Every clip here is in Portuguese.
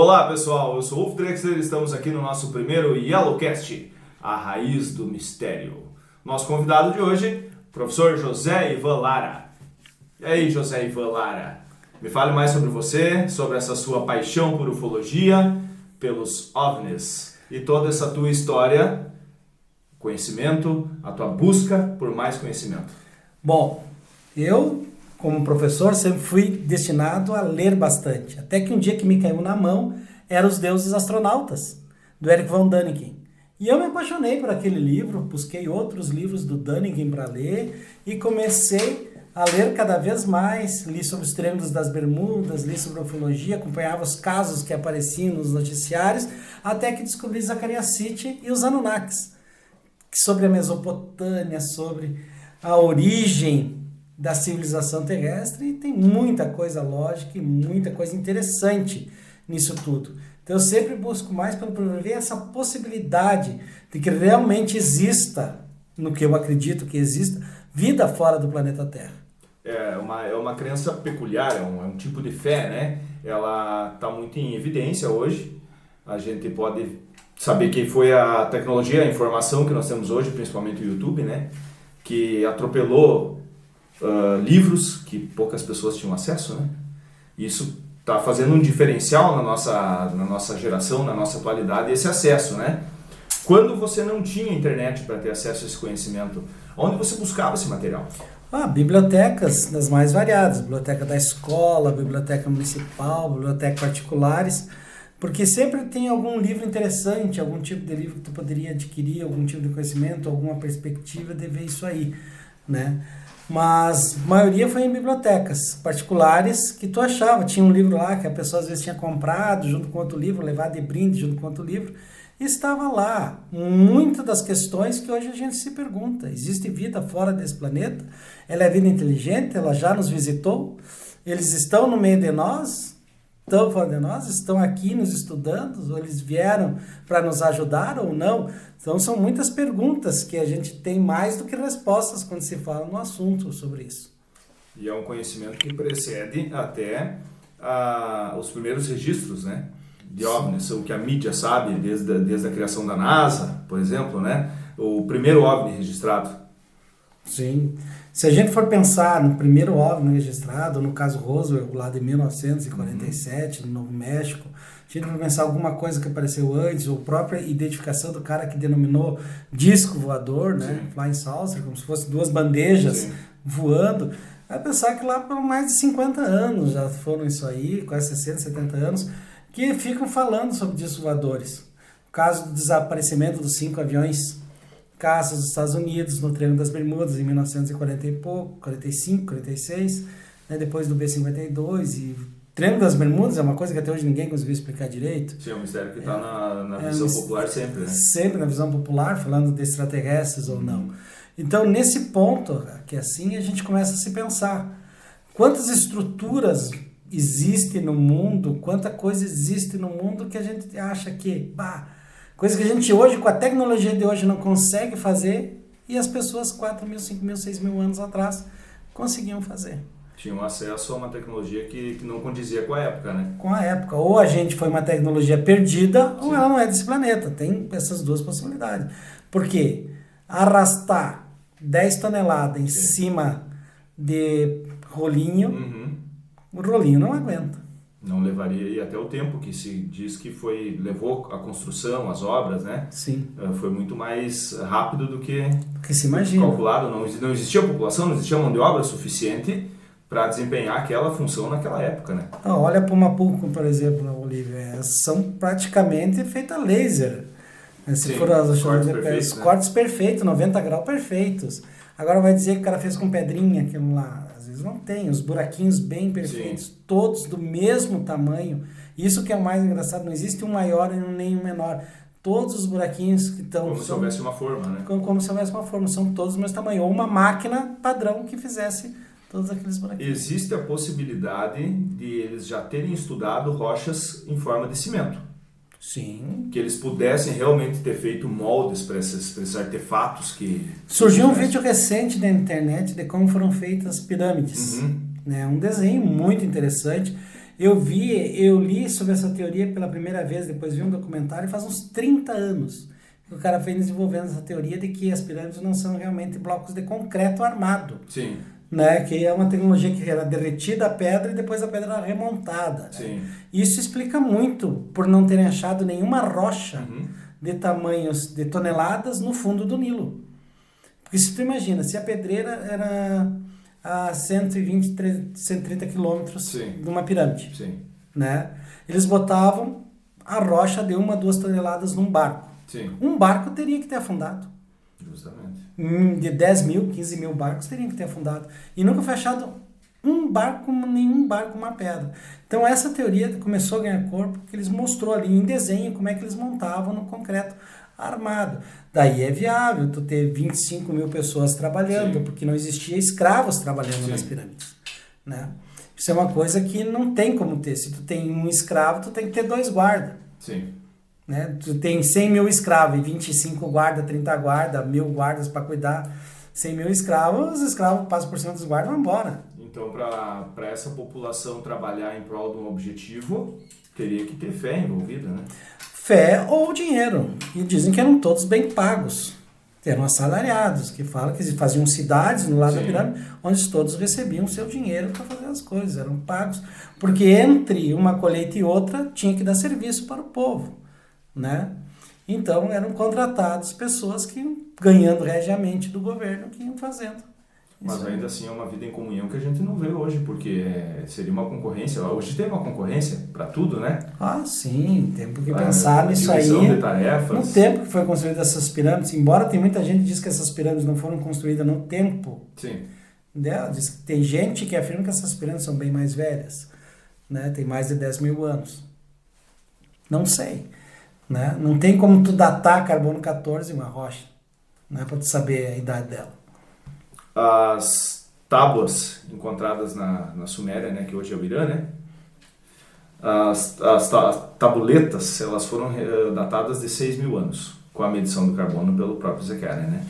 Olá pessoal, eu sou o Ulf Drexler e estamos aqui no nosso primeiro Yellowcast, a raiz do mistério. Nosso convidado de hoje, professor José Ivan Lara. E aí, José Ivan Lara, me fale mais sobre você, sobre essa sua paixão por ufologia, pelos OVNIs e toda essa tua história, conhecimento, a tua busca por mais conhecimento. Bom, eu, como professor, sempre fui destinado a ler bastante. Até que um dia que me caiu na mão eram Os Deuses Astronautas, do Erich von Däniken. E eu me apaixonei por aquele livro, busquei outros livros do Däniken para ler e comecei a ler cada vez mais. Li sobre os Triângulos das Bermudas, li sobre ufologia, acompanhava os casos que apareciam nos noticiários, até que descobri Zecharia Sitchin e os Anunnakis, sobre a Mesopotâmia, sobre a origem da civilização terrestre, e tem muita coisa lógica e muita coisa interessante nisso tudo. Então eu sempre busco mais para ver essa possibilidade de que realmente exista, no que eu acredito que exista, vida fora do planeta Terra. É uma crença peculiar, é um tipo de fé, né? Ela está muito em evidência hoje. A gente pode saber que foi a tecnologia, a informação que nós temos hoje, principalmente o YouTube, né? Que atropelou livros que poucas pessoas tinham acesso, né? Isso está fazendo um diferencial na nossa geração, na nossa atualidade, esse acesso, né? Quando você não tinha internet para ter acesso a esse conhecimento, onde você buscava esse material? Bibliotecas das mais variadas, biblioteca da escola, biblioteca municipal, biblioteca particulares, porque sempre tem algum livro interessante, algum tipo de livro que tu poderia adquirir, algum tipo de conhecimento, alguma perspectiva de ver isso aí, né? Mas a maioria foi em bibliotecas particulares que tu achava. Tinha um livro lá que a pessoa às vezes tinha comprado junto com outro livro, levado de brinde junto com outro livro, e estava lá. Muitas das questões que hoje a gente se pergunta. Existe vida fora desse planeta? Ela é vida inteligente? Ela já nos visitou? Eles estão no meio de nós? Estão fora de nós? Estão aqui nos estudando? Ou eles vieram para nos ajudar ou não? Então são muitas perguntas que a gente tem mais do que respostas quando se fala no assunto sobre isso. E é um conhecimento que precede até os primeiros registros, né, de OVNIs, o que a mídia sabe desde a criação da NASA, por exemplo, né, o primeiro OVNI registrado. Sim. Se a gente for pensar no primeiro OVNI registrado, no caso Roswell, lá de 1947, no Novo México, a gente vai pensar alguma coisa que apareceu antes, ou própria identificação do cara que denominou disco voador, né? Sim. Flying Saucer, como se fossem duas bandejas. Sim. Voando. Vai pensar que lá por mais de 50 anos já foram isso aí, quase 60, 70 anos, que ficam falando sobre discos voadores. O caso do desaparecimento dos 5 aviões caças dos Estados Unidos no Triângulo das Bermudas em 1940 e pouco, 45, 46, né, depois do B-52, e Triângulo das Bermudas é uma coisa que até hoje ninguém conseguiu explicar direito. Sim, é um mistério que está na visão popular sempre, né? Sempre na visão popular, falando de extraterrestres ou não. Então, nesse ponto, que assim a gente começa a se pensar, quantas estruturas existem no mundo, quanta coisa existe no mundo que a gente acha que, coisa que a gente hoje, com a tecnologia de hoje, não consegue fazer, e as pessoas 4 mil, 5 mil, 6 mil anos atrás conseguiam fazer. Tinham acesso a uma tecnologia que não condizia com a época, né? Com a época. Ou a gente foi uma tecnologia perdida, ou ela não é desse planeta. Tem essas duas possibilidades. Porque arrastar 10 toneladas em cima de rolinho, o rolinho não aguenta. Não levaria, e até o tempo que se diz que levou a construção, as obras, né? Sim. Foi muito mais rápido do que se imagina. Calculado. Não existia população, não existia mão de obra suficiente para desempenhar aquela função naquela época, né? Olha para o Mapuco, por exemplo, Olívia, são praticamente feitas a laser. Se for os cortes perfeitos, 90 graus perfeitos. Agora vai dizer que o cara fez com pedrinha aquilo lá. Não tem, os buraquinhos bem perfeitos, sim, todos do mesmo tamanho. Isso que é o mais engraçado, não existe um maior e nem um menor. Todos os buraquinhos que estão... Como se houvesse uma forma, né? Como se houvesse uma forma, são todos do mesmo tamanho. Ou uma máquina padrão que fizesse todos aqueles buraquinhos. Existe a possibilidade de eles já terem estudado rochas em forma de cimento. Sim. Que eles pudessem realmente ter feito moldes para esses artefatos que... Surgiu um vídeo recente na internet de como foram feitas as pirâmides. Né? Um desenho muito interessante. Eu li sobre essa teoria pela primeira vez, depois vi um documentário faz uns 30 anos. O cara fez desenvolvendo essa teoria de que as pirâmides não são realmente blocos de concreto armado. Sim. Né? Que é uma tecnologia que era derretida a pedra e depois a pedra era remontada. Sim. Né? Isso explica muito por não terem achado nenhuma rocha de tamanhos de toneladas no fundo do Nilo. Porque se tu imagina, se a pedreira era a 120, 130 quilômetros de uma pirâmide, Sim. né? Eles botavam a rocha de 1 a 2 toneladas num barco. Sim. Um barco teria que ter afundado. Justamente. De 10 mil, 15 mil barcos teriam que ter afundado. E nunca foi achado nenhum barco, uma pedra. Então essa teoria começou a ganhar corpo porque eles mostrou ali em desenho como é que eles montavam no concreto armado. Daí é viável tu ter 25 mil pessoas trabalhando, porque não existia escravos trabalhando nas pirâmides. Né? Isso é uma coisa que não tem como ter. Se tu tem um escravo, tu tem que ter 2 guardas. Sim. Né? Tu tem 100 mil escravos e 25 guardas, 30 guardas, 1000 guardas para cuidar. 100 mil escravos, os escravos passam por cima dos guardas e vão embora. Então, para essa população trabalhar em prol de um objetivo, teria que ter fé envolvida, né? Fé ou dinheiro. E dizem que eram todos bem pagos. Eram assalariados, que falam que faziam cidades no lado da pirâmide, onde todos recebiam seu dinheiro para fazer as coisas, eram pagos. Porque entre uma colheita e outra, tinha que dar serviço para o povo. Né? Então eram contratados pessoas que, ganhando regiamente do governo, que iam fazendo. Mas ainda assim é uma vida em comunhão que a gente não vê hoje, porque seria uma concorrência. Hoje tem uma concorrência para tudo, né? Ah, sim, temos que pensar nisso aí. De tarefas. No tempo que foi construída essas pirâmides, embora tem muita gente que diz que essas pirâmides não foram construídas no tempo Sim. dela, diz que tem gente que afirma que essas pirâmides são bem mais velhas, né? Tem mais de 10 mil anos. Não sei. Né? Não tem como tu datar carbono 14 em uma rocha, né? Para tu saber a idade dela. As tábuas encontradas na Suméria, né, que hoje é o Irã, né? As tabuletas, elas foram datadas de 6 mil anos, com a medição do carbono pelo próprio Zecharia, né?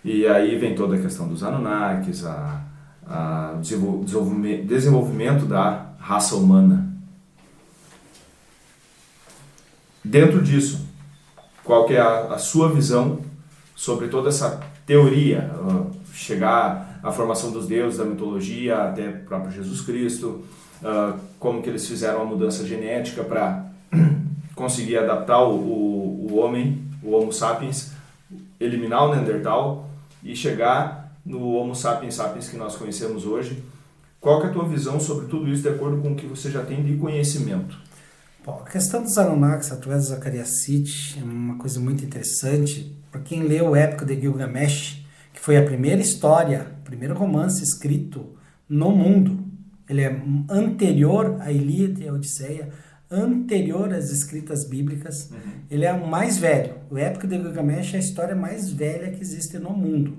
E aí vem toda a questão dos Anunnakis, o desenvolvimento da raça humana. Dentro disso, qual que é a sua visão sobre toda essa teoria, chegar à formação dos deuses, da mitologia, até o próprio Jesus Cristo, como que eles fizeram a mudança genética para conseguir adaptar o homem, o Homo sapiens, eliminar o Neandertal e chegar no Homo sapiens sapiens que nós conhecemos hoje. Qual que é a tua visão sobre tudo isso, de acordo com o que você já tem de conhecimento? Bom, a questão dos Anunnakis, através do Zecharia Sitchin, é uma coisa muito interessante. Para quem leu o Épico de Gilgamesh, que foi a primeira história, o primeiro romance escrito no mundo, ele é anterior à Ilíada e à Odisseia, anterior às escritas bíblicas, ele é o mais velho. O Épico de Gilgamesh é a história mais velha que existe no mundo.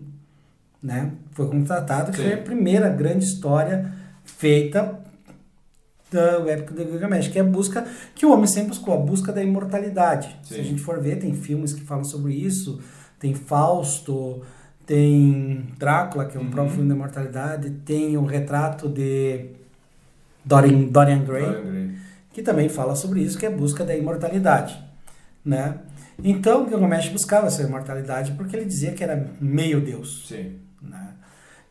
Né? Foi contratado que foi a primeira grande história feita do Épico de Gilgamesh, que é a busca que o homem sempre buscou, a busca da imortalidade. Sim. Se a gente for ver, tem filmes que falam sobre isso, tem Fausto, tem Drácula, que é um próprio filme da imortalidade, tem o retrato de Dorian Gray, que também fala sobre isso, que é a busca da imortalidade. Né? Então, Gilgamesh buscava essa imortalidade porque ele dizia que era meio deus. Sim. Né?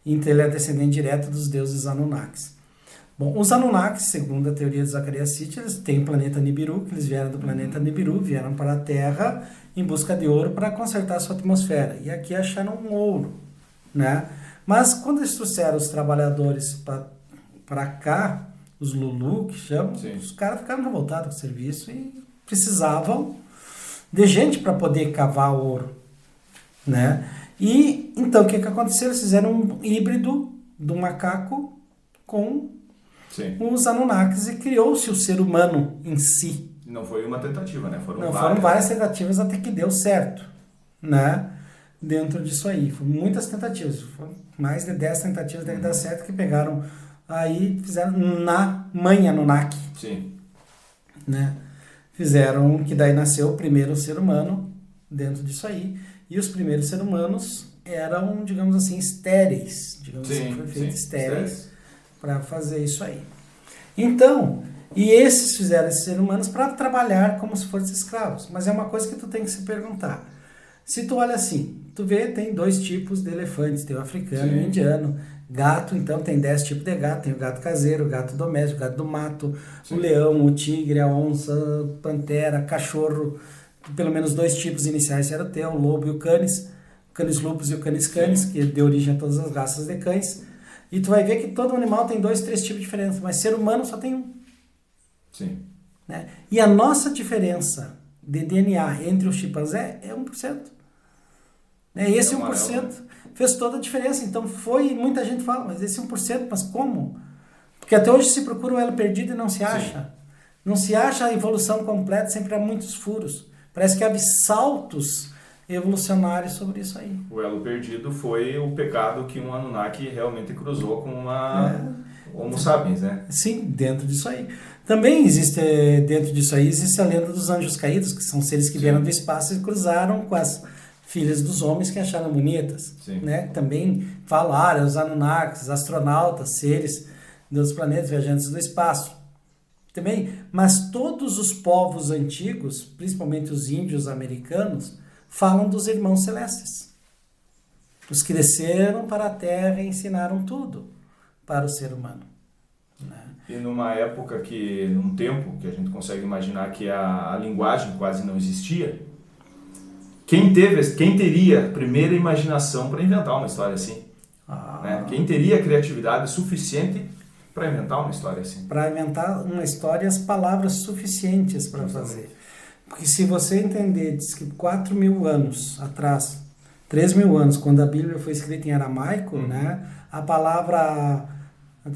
Então, ele é descendente direto dos deuses Anunnakis. Bom, os Anunnakis, segundo a teoria de Zecharia Sitchin, eles têm o planeta Nibiru, que eles vieram do planeta Nibiru, vieram para a Terra em busca de ouro para consertar a sua atmosfera. E aqui acharam um ouro, né? Mas quando eles trouxeram os trabalhadores para cá, os Lulu, que chamam, os caras ficaram revoltados com o serviço e precisavam de gente para poder cavar ouro, né? E então o que aconteceu? Eles fizeram um híbrido do macaco com os Anunnakis e criou-se o ser humano em si. Não foi uma tentativa, né? Foram várias tentativas até que deu certo, né? Dentro disso aí. Foram muitas tentativas. Foram mais de 10 tentativas até que dar certo, que pegaram aí, fizeram na mãe Anunnaki. Sim. Né? Fizeram que daí nasceu o primeiro ser humano dentro disso aí. E os primeiros seres humanos eram, digamos assim, estéreis. Digamos assim, foi feito estéreis para fazer isso aí. Então, e esses fizeram esses seres humanos para trabalhar como se fossem escravos. Mas é uma coisa que tu tem que se perguntar. Se tu olha assim, tu vê, tem 2 tipos de elefantes, tem o africano e o indiano. Gato, então, tem 10 tipos de gato. Tem o gato caseiro, o gato doméstico, o gato do mato, o leão, o tigre, a onça, a pantera, cachorro. Pelo menos 2 tipos iniciais era o lobo e o canis. O canis lupus e o canis canis, que deu origem a todas as raças de cães. E tu vai ver que todo animal tem 2, 3 tipos diferentes, mas ser humano só tem um. Sim. Né? E a nossa diferença de DNA entre os chimpanzés é 1%. Né? Esse 1% fez toda a diferença. Então muita gente fala, mas esse 1%, mas como? Porque até hoje se procura o elo perdido e não se acha. Sim. Não se acha a evolução completa, sempre há muitos furos. Parece que há saltos evolucionários sobre isso aí. O elo perdido foi o pecado que um Anunnaki realmente cruzou com uma Homo sapiens, né? Sim, dentro disso aí. Também dentro disso aí, existe a lenda dos anjos caídos, que são seres que vieram do espaço e cruzaram com as filhas dos homens que acharam bonitas. Né? Também falaram os Anunnakis, astronautas, seres dos planetas viajantes do espaço. Também, mas todos os povos antigos, principalmente os índios americanos, falam dos irmãos celestes. Os que desceram para a Terra e ensinaram tudo para o ser humano. Né? E numa época num tempo que a gente consegue imaginar que a linguagem quase não existia, quem teria a primeira imaginação para inventar uma história assim? Né? Quem teria a criatividade suficiente para inventar uma história assim? Para inventar uma história, as palavras suficientes para fazer. Porque se você entender, diz que 4.000 anos atrás, 3.000 anos, quando a Bíblia foi escrita em aramaico, né,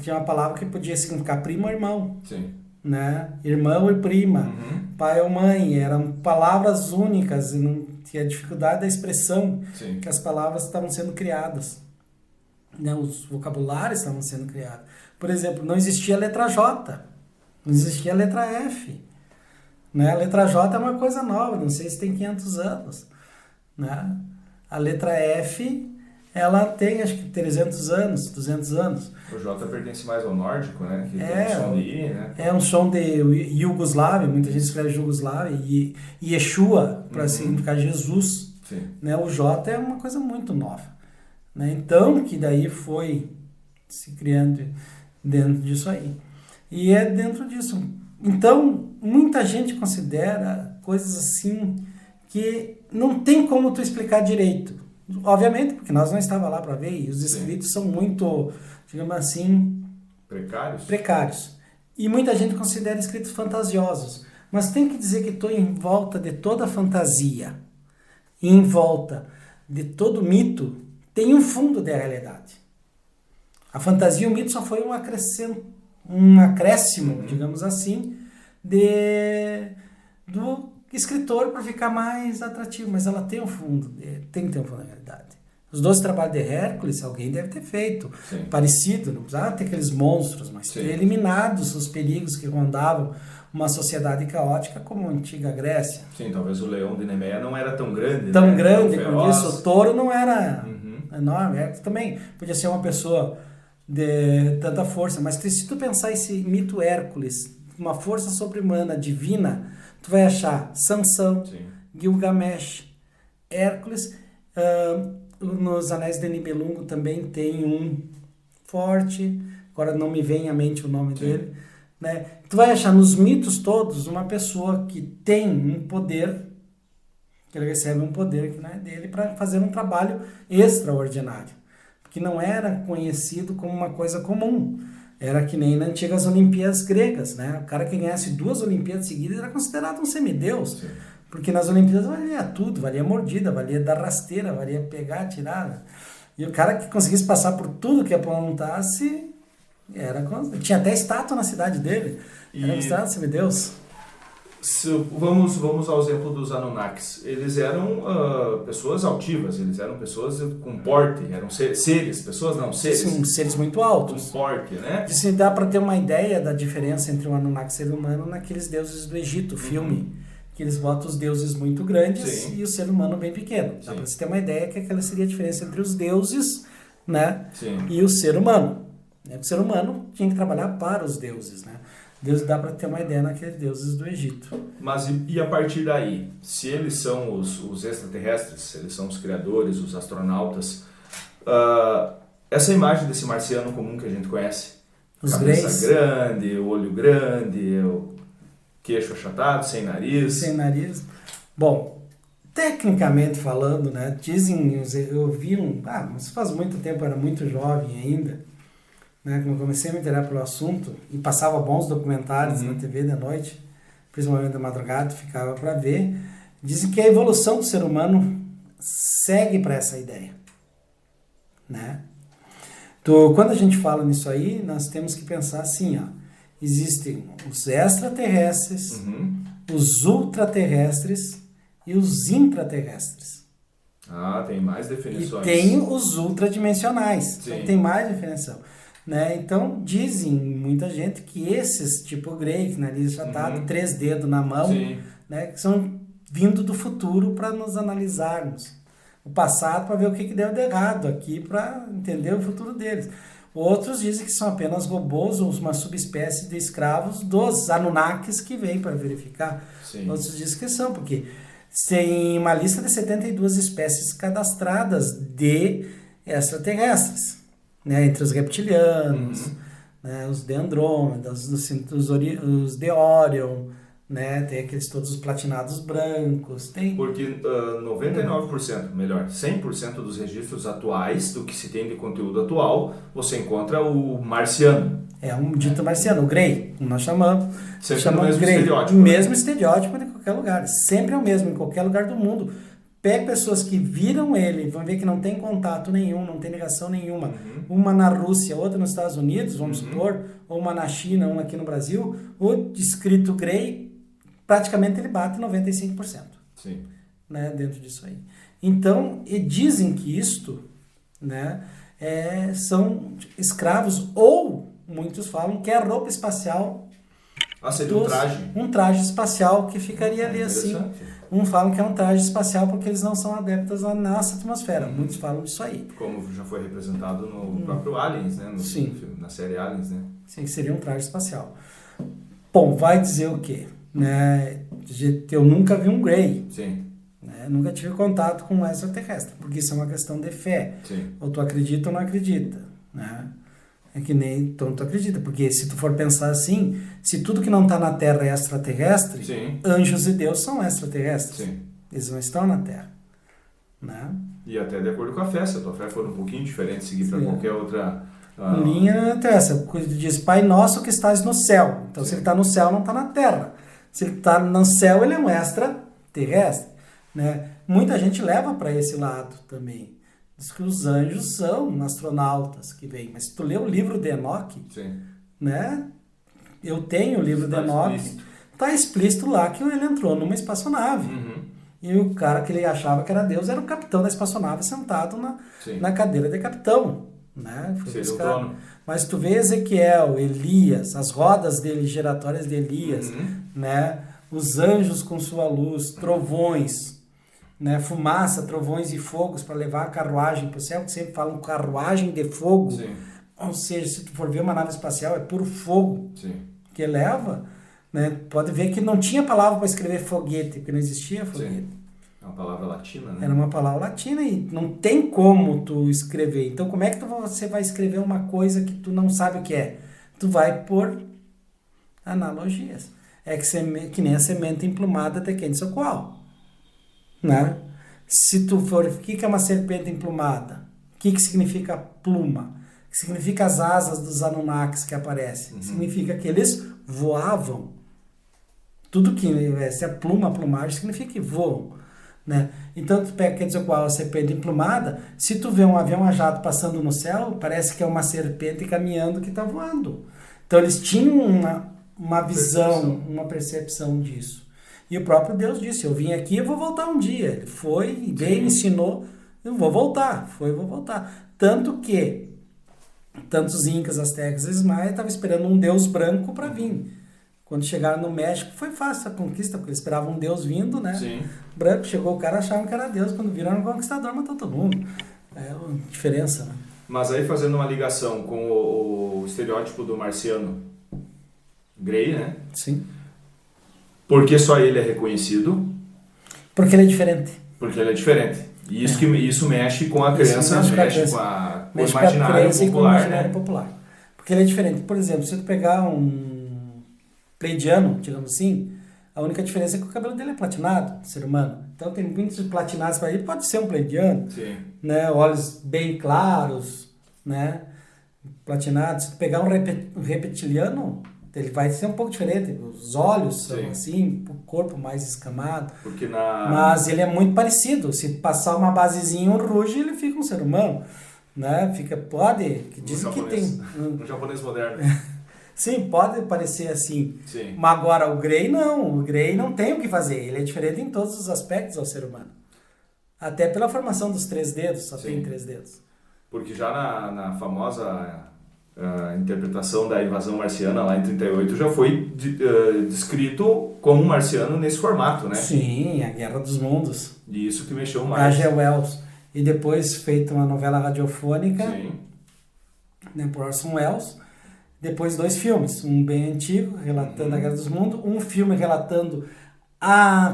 tinha uma palavra que podia significar primo ou irmão. Sim. Né? Irmão e prima, pai ou mãe, eram palavras únicas e não tinha dificuldade da expressão. Sim. Que as palavras estavam sendo criadas. Né? Os vocabulários estavam sendo criados. Por exemplo, não existia a letra J, não existia a letra F. Né? A letra J é uma coisa nova, não sei se tem 500 anos. Né? A letra F, ela tem acho que 300 anos, 200 anos. O J pertence mais ao nórdico, né? Que tem um som de I, né? É um som de Iugoslávia, muita gente escreve Jugoslávia, e Yeshua, para significar Jesus. Sim. Né? O J é uma coisa muito nova. Né? Então, que daí foi se criando dentro disso aí. E é dentro disso. Então, muita gente considera coisas assim que não tem como tu explicar direito. Obviamente, porque nós não estávamos lá para ver, e os escritos são muito, digamos assim... Precários. E muita gente considera escritos fantasiosos. Mas tem que dizer que estou em volta de toda fantasia, e em volta de todo mito, tem um fundo de realidade. A fantasia e o mito só foi um acréscimo, digamos assim, do escritor para ficar mais atrativo, mas ela tem um fundo, tem que ter um fundo da realidade. Os 12 trabalhos de Hércules, alguém deve ter feito, parecido, não precisava ter aqueles monstros, mas ter eliminados os perigos que rondavam uma sociedade caótica como a antiga Grécia. Sim, talvez o leão de Nemea não era tão grande, tão grande como isso, o touro não era enorme, Hércules também podia ser uma pessoa de tanta força, mas se tu pensar esse mito Hércules, uma força sobre-humana, divina, tu vai achar Sansão, Gilgamesh, Hércules, nos Anéis de Nibelungo também tem um forte, agora não me vem à mente o nome dele, né? Tu vai achar nos mitos todos uma pessoa que tem um poder, que ele recebe um poder que não é dele, para fazer um trabalho extraordinário, que não era conhecido como uma coisa comum. Era que nem nas antigas Olimpíadas gregas, né? O cara que ganhasse 2 Olimpíadas seguidas era considerado um semideus. Sim. Porque nas Olimpíadas valia tudo, valia mordida, valia dar rasteira, valia pegar, tirar. E o cara que conseguisse passar por tudo que apontasse, tinha até estátua na cidade dele. Era considerado semideus. Vamos ao exemplo dos Anunnakis. Eles eram pessoas altivas, eles eram pessoas com porte, eram seres, pessoas não, seres. Sim, seres muito altos. Com porte, né? Se dá para ter uma ideia da diferença entre um Anunnaki e ser humano naqueles deuses do Egito, filme, que eles botam os deuses muito grandes e o ser humano bem pequeno. Dá para você ter uma ideia que aquela seria a diferença entre os deuses, né, e o ser humano. Né? O ser humano tinha que trabalhar para os deuses, né? Deus dá para ter uma ideia naqueles deuses do Egito. Mas e a partir daí? Se eles são os extraterrestres, eles são os criadores, os astronautas, essa imagem desse marciano comum que a gente conhece, Os cabeça Greys. grande, olho grande, o queixo achatado, sem nariz. Sem nariz. Bom, tecnicamente falando, né? Dizem, eu vi mas faz muito tempo, eu era muito jovem ainda, né? Quando eu comecei a me interessar pelo assunto e passava bons documentários na TV de noite, principalmente da madrugada, ficava para ver. Dizem que a evolução do ser humano segue para essa ideia, né? Então, quando a gente fala nisso aí, nós temos que pensar assim, ó, existem os extraterrestres, os ultraterrestres e os intraterrestres. Tem mais definições. E tem os ultradimensionais, então tem mais definição. Né? Então, dizem muita gente que esses, tipo Grey, nariz achatado, 3 dedos na mão, né, que são vindo do futuro para nos analisarmos. O passado para ver o que deu de errado aqui, para entender o futuro deles. Outros dizem que são apenas robôs ou uma subespécie de escravos dos Anunnakis que vêm para verificar. Sim. Outros dizem que são, porque tem uma lista de 72 espécies cadastradas de extraterrestres, né, entre os reptilianos, né, os de Andrômeda, os de Orion, né, tem aqueles todos os platinados brancos, tem... Porque 99%, melhor, 100% dos registros atuais do que se tem de conteúdo atual, você encontra o marciano. É um dito marciano, o Grey, como nós chamamos. Sempre o mesmo Grey, estereótipo. O mesmo estereótipo de qualquer lugar, sempre é o mesmo, em qualquer lugar do mundo. Pega pessoas que viram ele, vão ver que não tem contato nenhum, não tem ligação nenhuma. Uma na Rússia, outra nos Estados Unidos, vamos supor, ou uma na China, uma aqui no Brasil, o descrito Grey, praticamente ele bate 95%. Sim. Né, dentro disso aí. Então, e dizem que isto, né, são escravos, ou muitos falam que é a roupa espacial. Seria um traje. Um traje espacial que ficaria ali assim. Uns falam que é um traje espacial porque eles não são adeptos à nossa atmosfera. Muitos falam disso aí. Como já foi representado no próprio Aliens, né? Sim. Na série Aliens, né? Sim, seria um traje espacial. Bom, vai dizer o quê? Né? Eu nunca vi um Grey. Sim. Né? Nunca tive contato com um extraterrestre, porque isso é uma questão de fé. Sim. Ou tu acredita ou não acredita. Né? É que nem então tu acredita, porque se tu for pensar assim, se tudo que não está na Terra é extraterrestre, Sim. anjos e Deus são extraterrestres. Sim. Eles não estão na Terra. Né? E até de acordo com a fé, se a tua fé for um pouquinho diferente, seguir para qualquer outra... Linha essa, diz Pai Nosso que estás no céu. Então, se ele está no céu, não está na Terra. Se ele está no céu, ele é um extraterrestre. Né? Muita gente leva para esse lado também. Diz que os anjos são astronautas que vêm. Mas se tu lê o livro de Enoque, né? Eu tenho o livro de Enoque, está explícito lá que ele entrou numa espaçonave. E o cara que ele achava que era Deus era o capitão da espaçonave sentado na cadeira de capitão. Né? Mas tu vê Ezequiel, Elias, as rodas dele, giratórias de Elias, né? Os anjos com sua luz, trovões, né? Fumaça, trovões e fogos para levar a carruagem para o céu, que sempre falam carruagem de fogo. Sim. Ou seja, se tu for ver uma nave espacial, é puro fogo. Sim. Que leva. Né? Pode ver que não tinha palavra para escrever foguete, porque não existia foguete. Sim. É uma palavra latina, né? Era uma palavra latina e não tem como tu escrever. Então, como é que você vai escrever uma coisa que tu não sabe o que é? Tu vai por analogias. É que nem a semente emplumada de Quetzalcoatl. Né? Se tu for... O que é uma serpente emplumada? O que significa pluma? O que significa as asas dos Anunnakis que aparecem? Significa que eles voavam. Tudo que se é plumagem, significa que voam. Né? Então tu pega, quer dizer, qual a serpente emplumada, se tu vê um avião a jato passando no céu, parece que é uma serpente caminhando que está voando. Então eles tinham uma visão, uma percepção disso. E o próprio Deus disse, eu vim aqui e vou voltar um dia. Ele foi, veio, me ensinou, eu vou voltar, vou voltar. Tanto que tantos incas, astecas e maias estavam esperando um Deus branco para vir. Quando chegaram no México, foi fácil a conquista, porque eles esperavam um Deus vindo, né? Sim. Branco, chegou o cara, achavam que era Deus. Quando viram, era um conquistador, matou todo mundo. É uma diferença, né? Mas aí, fazendo uma ligação com o o estereótipo do marciano Grey, né? Sim. Porque só ele é reconhecido? Porque ele é diferente. Porque ele é diferente. E isso mexe com a crença, mexe com o imaginário popular, né? Porque ele é diferente. Por exemplo, se tu pegar um pleidiano, digamos assim, a única diferença é que o cabelo dele é platinado, ser humano. Então tem muitos platinados para ele, pode ser um pleidiano, né? Olhos bem claros, né? Platinados. Se tu pegar um reptiliano, ele vai ser um pouco diferente. Os olhos são assim, o corpo mais escamado. Mas ele é muito parecido. Se passar uma basezinha, um ruge, ele fica um ser humano, né? Dizem que tem um japonês moderno. Sim, pode parecer assim. Sim. Mas agora o Grey não. O Grey não tem o que fazer. Ele é diferente em todos os aspectos ao ser humano. Até pela formação dos 3 dedos, só tem 3 dedos. Porque já na famosa interpretação da invasão marciana lá em 38 já foi descrito como um marciano nesse formato, né? Sim, a Guerra dos Mundos. E isso que mexeu mais. H.G. Wells. E depois feita uma novela radiofônica, né, por Orson Welles. Depois 2 filmes, um bem antigo, relatando a Guerra dos Mundos, um filme relatando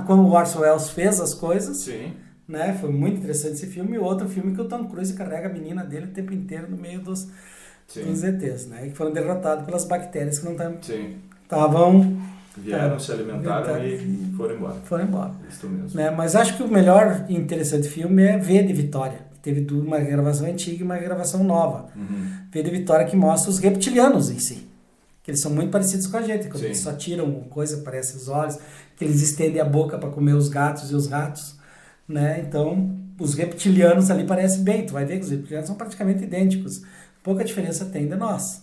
como o Orson Welles fez as coisas, né? Foi muito interessante esse filme, e outro filme que o Tom Cruise carrega a menina dele o tempo inteiro no meio dos ETs, né? Que foram derrotados pelas bactérias que não estavam... Vieram, se alimentaram e foram embora. Foram embora. Isso mesmo. Né? Mas acho que o melhor e interessante filme é V de Vitória. Teve uma gravação antiga e uma gravação nova. V de Vitória, que mostra os reptilianos em si. Que eles são muito parecidos com a gente. Quando eles só tiram coisa, aparece os olhos, que eles estendem a boca para comer os gatos e os ratos. Né? Então, os reptilianos ali parecem bem. Tu vai ver que os reptilianos são praticamente idênticos. Pouca diferença tem de nós.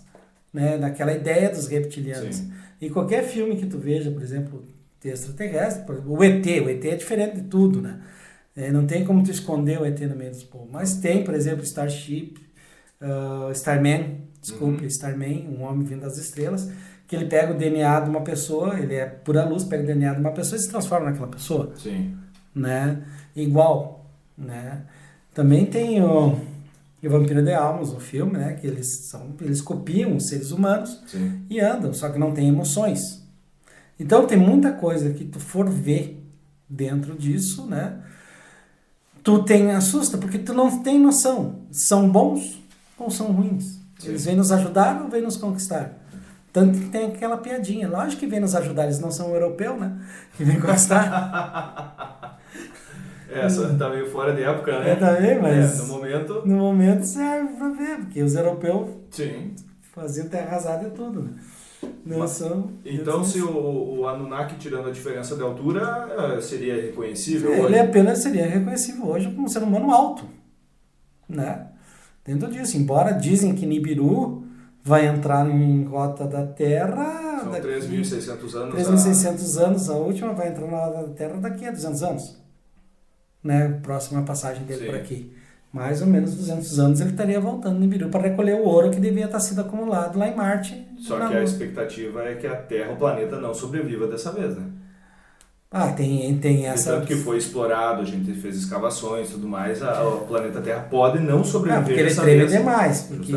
Né? Daquela ideia dos reptilianos. E qualquer filme que tu veja, por exemplo, de extraterrestre, o ET é diferente de tudo, né? Não tem como tu esconder o ET no meio dos povos. Mas tem, por exemplo, Starman, um homem vindo das estrelas, que ele pega o DNA de uma pessoa, ele é pura luz, pega o DNA de uma pessoa e se transforma naquela pessoa. Né? Igual, né? Também tem o Vampiro de Almas, o filme, né? Que eles copiam os seres humanos e andam, só que não tem emoções. Então tem muita coisa que tu for ver dentro disso, né? Tu assusta, porque tu não tem noção. São bons ou são ruins? Eles vêm nos ajudar ou vêm nos conquistar? Tanto que tem aquela piadinha. Lógico que vêm nos ajudar, eles não são europeus, né? Que vêm conquistar. Essa tá meio fora de época, né? Também, mas... No momento serve pra ver, porque os europeus faziam terra arrasada e tudo, né? Então, se o Anunnaki, tirando a diferença de altura, seria reconhecível hoje? Ele apenas seria reconhecível hoje como um ser humano alto, né? Dentro disso, embora dizem que Nibiru vai entrar em rota da Terra... São 3.600 anos. 3.600 anos, a última vai entrar na rota da Terra daqui a 200 anos. Né? Próxima passagem dele por aqui. Mais ou menos 200 anos ele estaria voltando no Nibiru para recolher o ouro que devia estar sido acumulado lá em Marte. Só que a expectativa é que a Terra, o planeta, não sobreviva dessa vez, né? Tem essa... Tanto que foi explorado, a gente fez escavações e tudo mais, o planeta Terra pode não sobreviver porque dessa vez. Ele treme demais, porque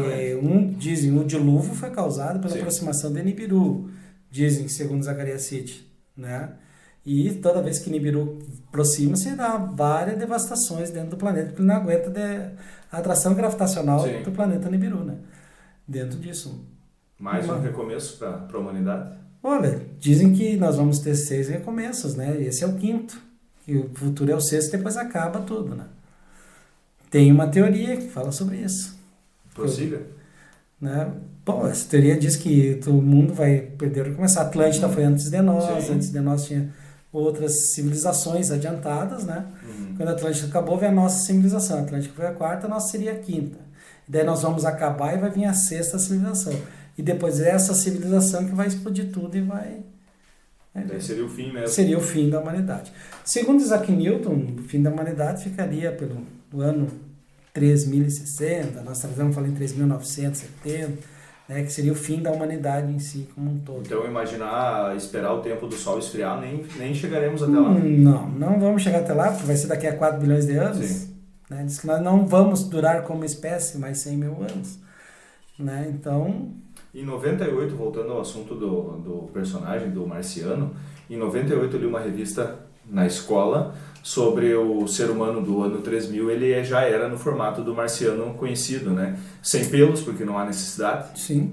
dizem o dilúvio foi causado pela aproximação de Nibiru, dizem, segundo Zacarias City, né? E toda vez que Nibiru aproxima-se, dá várias devastações dentro do planeta, porque ele não aguenta a atração gravitacional do planeta Nibiru, né? Dentro disso. Mais um recomeço para a humanidade? Olha, dizem que nós vamos ter 6 recomeços, né? Esse é o 5º. E o futuro é o 6º e depois acaba tudo, né? Tem uma teoria que fala sobre isso. Prossiga. Né? Bom, essa teoria diz que o mundo vai perder e recomeçar. A Atlântida foi antes de nós. Antes de nós tinha outras civilizações adiantadas, né? Quando a Atlântida acabou, veio a nossa civilização. A Atlântida foi a 4ª, a nossa seria a 5ª. E daí nós vamos acabar e vai vir a 6ª civilização. E depois essa civilização que vai explodir tudo e vai... Daí seria o fim mesmo. Seria o fim da humanidade. Segundo Isaac Newton, o fim da humanidade ficaria pelo ano 3060, nós estamos falando em 3970, né, que seria o fim da humanidade em si como um todo. Então esperar o tempo do Sol esfriar, nem chegaremos até lá. Não vamos chegar até lá, porque vai ser daqui a 4 bilhões de anos. Né? Diz que nós não vamos durar como espécie mais 100 mil anos. Né? Então... Em 98, voltando ao assunto do personagem, do Marciano, em 98 eu li uma revista na escola sobre o ser humano do ano 3000, ele já era no formato do marciano conhecido, né? Sem pelos, porque não há necessidade. Sim.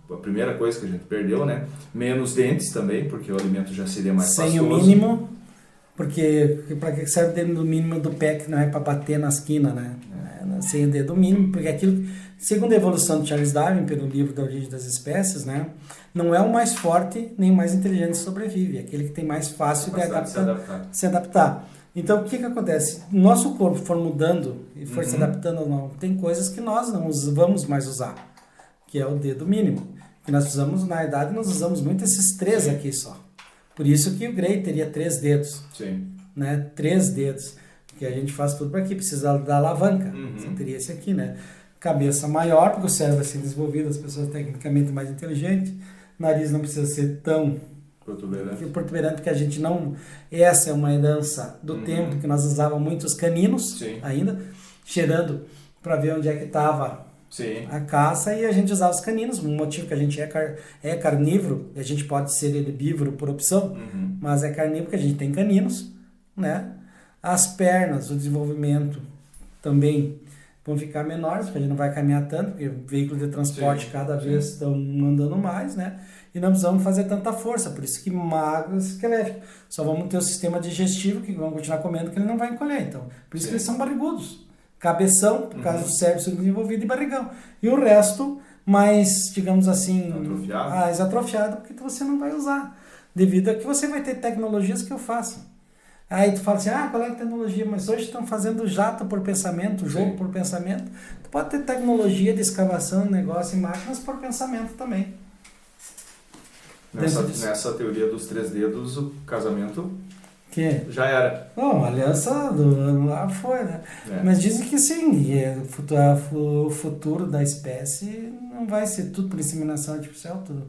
A primeira coisa que a gente perdeu, né? Menos dentes também, porque o alimento já seria mais Sem pastoso. o mínimo, porque para que serve o dedo mínimo do pé, que não é para bater na esquina, né? Sem o dedo mínimo, porque aquilo, segundo a evolução de Charles Darwin, pelo livro Da Origem das Espécies, né? Não é o mais forte nem o mais inteligente que sobrevive, é aquele que tem mais fácil de se adaptar. Então, o que acontece? Nosso corpo for mudando e for se adaptando ou não, tem coisas que nós não vamos mais usar, que é o dedo mínimo. Que nós usamos, na verdade, nós usamos muito esses 3 aqui só. Por isso que o Gray teria 3 dedos. Sim. Né? 3 dedos. Porque a gente faz tudo para aqui, precisa da alavanca. Você teria esse aqui, né? Cabeça maior, porque o cérebro vai ser desenvolvido, as pessoas tecnicamente mais inteligentes. Nariz não precisa ser tão protuberante, porque a gente não... Essa é uma herança do tempo que nós usávamos muito os caninos ainda, cheirando para ver onde é que estava a caça, e a gente usava os caninos. Um motivo que a gente é carnívoro, e a gente pode ser herbívoro por opção, mas é carnívoro porque a gente tem caninos, né? As pernas, o desenvolvimento também vão ficar menores, porque a gente não vai caminhar tanto, porque o veículo de transporte cada vez estão andando mais, né? E não precisamos fazer tanta força, por isso que magros esqueléticos. Só vamos ter o sistema digestivo, que vão continuar comendo, que ele não vai encolher. Então, por isso que eles são barrigudos. Cabeção, por causa do cérebro subdesenvolvido, e barrigão. E o resto, mais, digamos assim... Atrofiado. Atrofiado, porque você não vai usar. Devido a que você vai ter tecnologias que eu faço. Aí tu fala assim, qual é a tecnologia? Mas hoje estão fazendo jato por pensamento, jogo por pensamento. Tu pode ter tecnologia de escavação, negócio e máquinas por pensamento também. Nessa teoria dos 3 dedos, o casamento já era. Bom, a aliança lá foi, né? Mas dizem que sim, o futuro da espécie não vai ser tudo por inseminação artificial, tudo.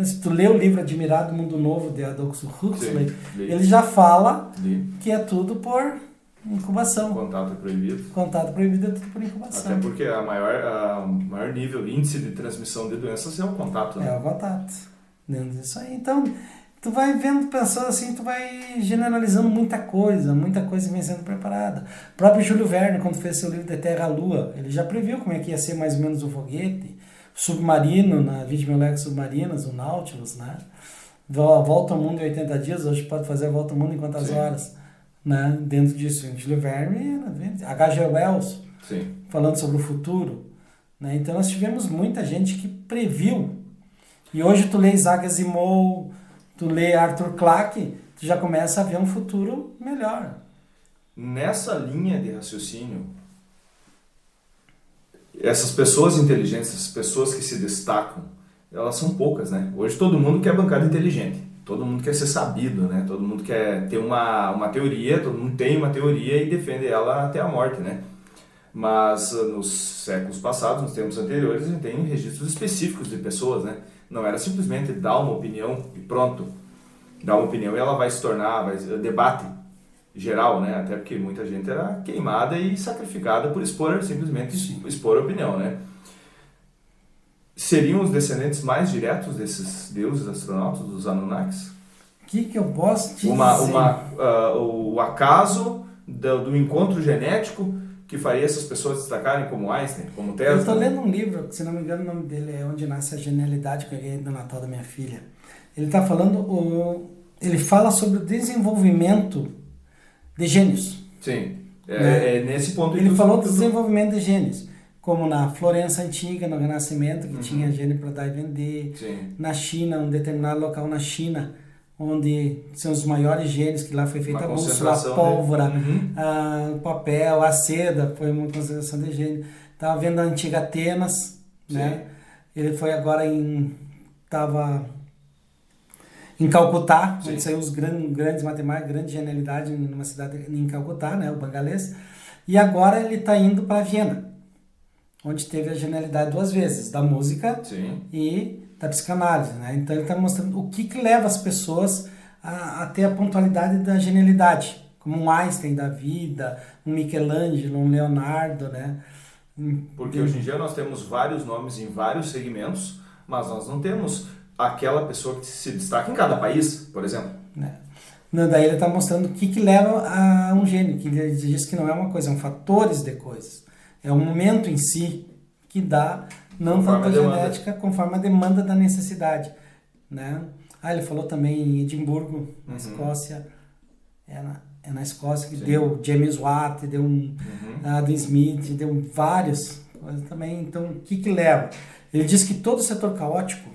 Se tu lê o livro Admirado Mundo Novo, de Aldous Huxley, ele já fala que é tudo por incubação. Contato proibido. Contato proibido é tudo por incubação. Até porque o maior índice de transmissão de doenças é o contato. Né? É o contato. Dentro disso aí. Então, tu vai vendo, pensando assim, tu vai generalizando muita coisa vem sendo preparada. O próprio Júlio Verne, quando fez seu livro de Terra à Lua, ele já previu como é que ia ser mais ou menos o foguete. Submarino, na 20 léguas submarinas, o Nautilus, né? Volta ao mundo em 80 dias, hoje pode fazer a volta ao mundo em quantas horas, né? Dentro disso, Júlio Verne, H.G. Wells, falando sobre o futuro, né? Então nós tivemos muita gente que previu, e hoje tu lê Isaac Asimov, tu lê Arthur Clarke, tu já começa a ver um futuro melhor. Nessa linha de raciocínio, essas pessoas inteligentes, essas pessoas que se destacam, elas são poucas, né? Hoje todo mundo quer bancada inteligente, todo mundo quer ser sabido, né? Todo mundo quer ter uma teoria, todo mundo tem uma teoria e defende ela até a morte, né? Mas nos séculos passados, nos tempos anteriores, a gente tem registros específicos de pessoas, né? Não era simplesmente dar uma opinião e pronto. Dar uma opinião e ela vai se tornar debate geral, né? Até porque muita gente era queimada e sacrificada por simplesmente expor a opinião, né? Seriam os descendentes mais diretos desses deuses astronautas, dos Anunnakis? O que eu posso te dizer? O acaso do encontro genético que faria essas pessoas destacarem como Einstein, como Tesla? Eu estou lendo um livro, se não me engano o nome dele é Onde Nasce a Genialidade, que eu ganhei no Natal da minha filha. Ele está falando, ele fala sobre o desenvolvimento de gênios. Sim, nesse ponto... Ele falou do desenvolvimento de gênios, como na Florença Antiga, no Renascimento, que tinha gênio para dar e vender. Sim. Na China, um determinado local na China, onde são os maiores gênios, que lá foi feita a bússola, a pólvora, o papel, a seda, foi uma concentração de gênio. Estava vendo a antiga Atenas, né? Ele foi agora estava em Calcutá, onde saiu os grandes matemáticos, grande genialidade numa cidade em Calcutá, né, o Bangalês. E agora ele está indo para Viena, onde teve a genialidade 2 vezes, da música e da psicanálise, né? Então ele está mostrando o que leva as pessoas a ter a pontualidade da genialidade, como um Einstein da vida, um Michelangelo, um Leonardo, né? Porque hoje em dia nós temos vários nomes em vários segmentos, mas nós não temos aquela pessoa que se destaca em cada país, por exemplo. Daí ele está mostrando o que leva a um gênio, que ele diz que não é uma coisa, são fatores de coisas. É o momento em si que dá, não tanto a genética, conforme a demanda da necessidade. Né? Ele falou também em Edimburgo, na Escócia, é na Escócia que deu James Watt, deu Adam Smith, deu vários coisas também. Então, o que leva? Ele diz que todo setor caótico,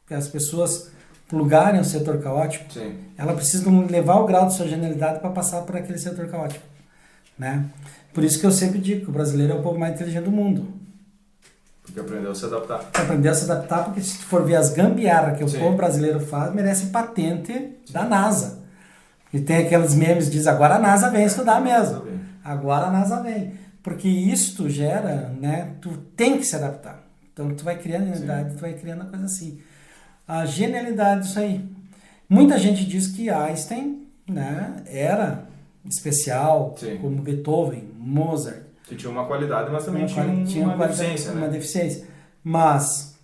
que as pessoas plugarem o setor caótico, ela precisa levar o grau de sua genialidade para passar por aquele setor caótico. Né? Por isso que eu sempre digo que o brasileiro é o povo mais inteligente do mundo. Porque aprendeu a se adaptar. Aprendeu a se adaptar, porque se tu for ver as gambiarras que o povo brasileiro faz, merece patente da NASA. E tem aqueles memes que diz, agora a NASA vem estudar mesmo. Agora a NASA vem. Porque isso tu gera, né? Tu tem que se adaptar. Então tu vai criando genialidade, tu vai criando a coisa assim. A genialidade disso aí. Muita gente diz que Einstein, né, era especial, como Beethoven, Mozart. Que tinha uma qualidade, mas também tinha uma deficiência. Uma deficiência. Mas,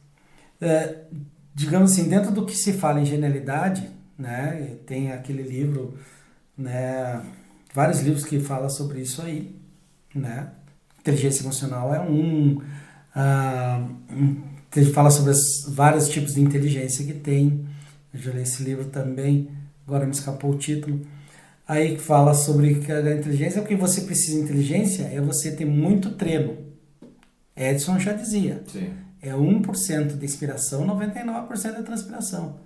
digamos assim, dentro do que se fala em genialidade, né, tem aquele livro, né, vários livros que falam sobre isso aí, né? Inteligência emocional é ele fala sobre vários tipos de inteligência que tem. Eu já li esse livro também, agora me escapou o título. Aí que fala sobre que a inteligência, o que você precisa de inteligência é você ter muito treino. Edison já dizia. É 1% de inspiração, 99% de transpiração.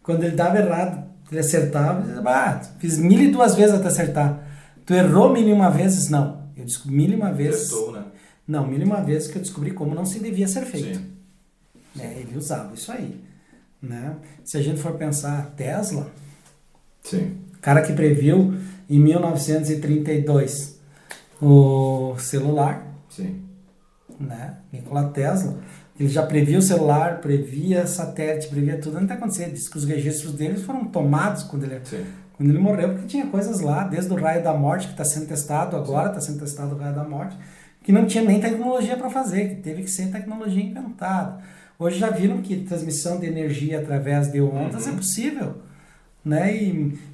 Quando ele dava errado, ele acertava, ele dizia, fiz 1002 vezes até acertar. Tu errou 1001 vezes? Não. Eu descobri 1001 vezes. Testou, né? Não, 1001 vezes que eu descobri como não se devia ser feito. Ele usava isso aí. Né? Se a gente for pensar, Tesla, cara que previu em 1932 o celular, né? Nikola Tesla, ele já previa o celular, previa satélite, previa tudo. Não está acontecendo. Diz que os registros deles foram tomados quando ele morreu, porque tinha coisas lá, desde o raio da morte, que está sendo testado agora, está sendo testado o raio da morte, que não tinha nem tecnologia para fazer, que teve que ser tecnologia inventada. Hoje já viram que transmissão de energia através de ondas é possível. Né?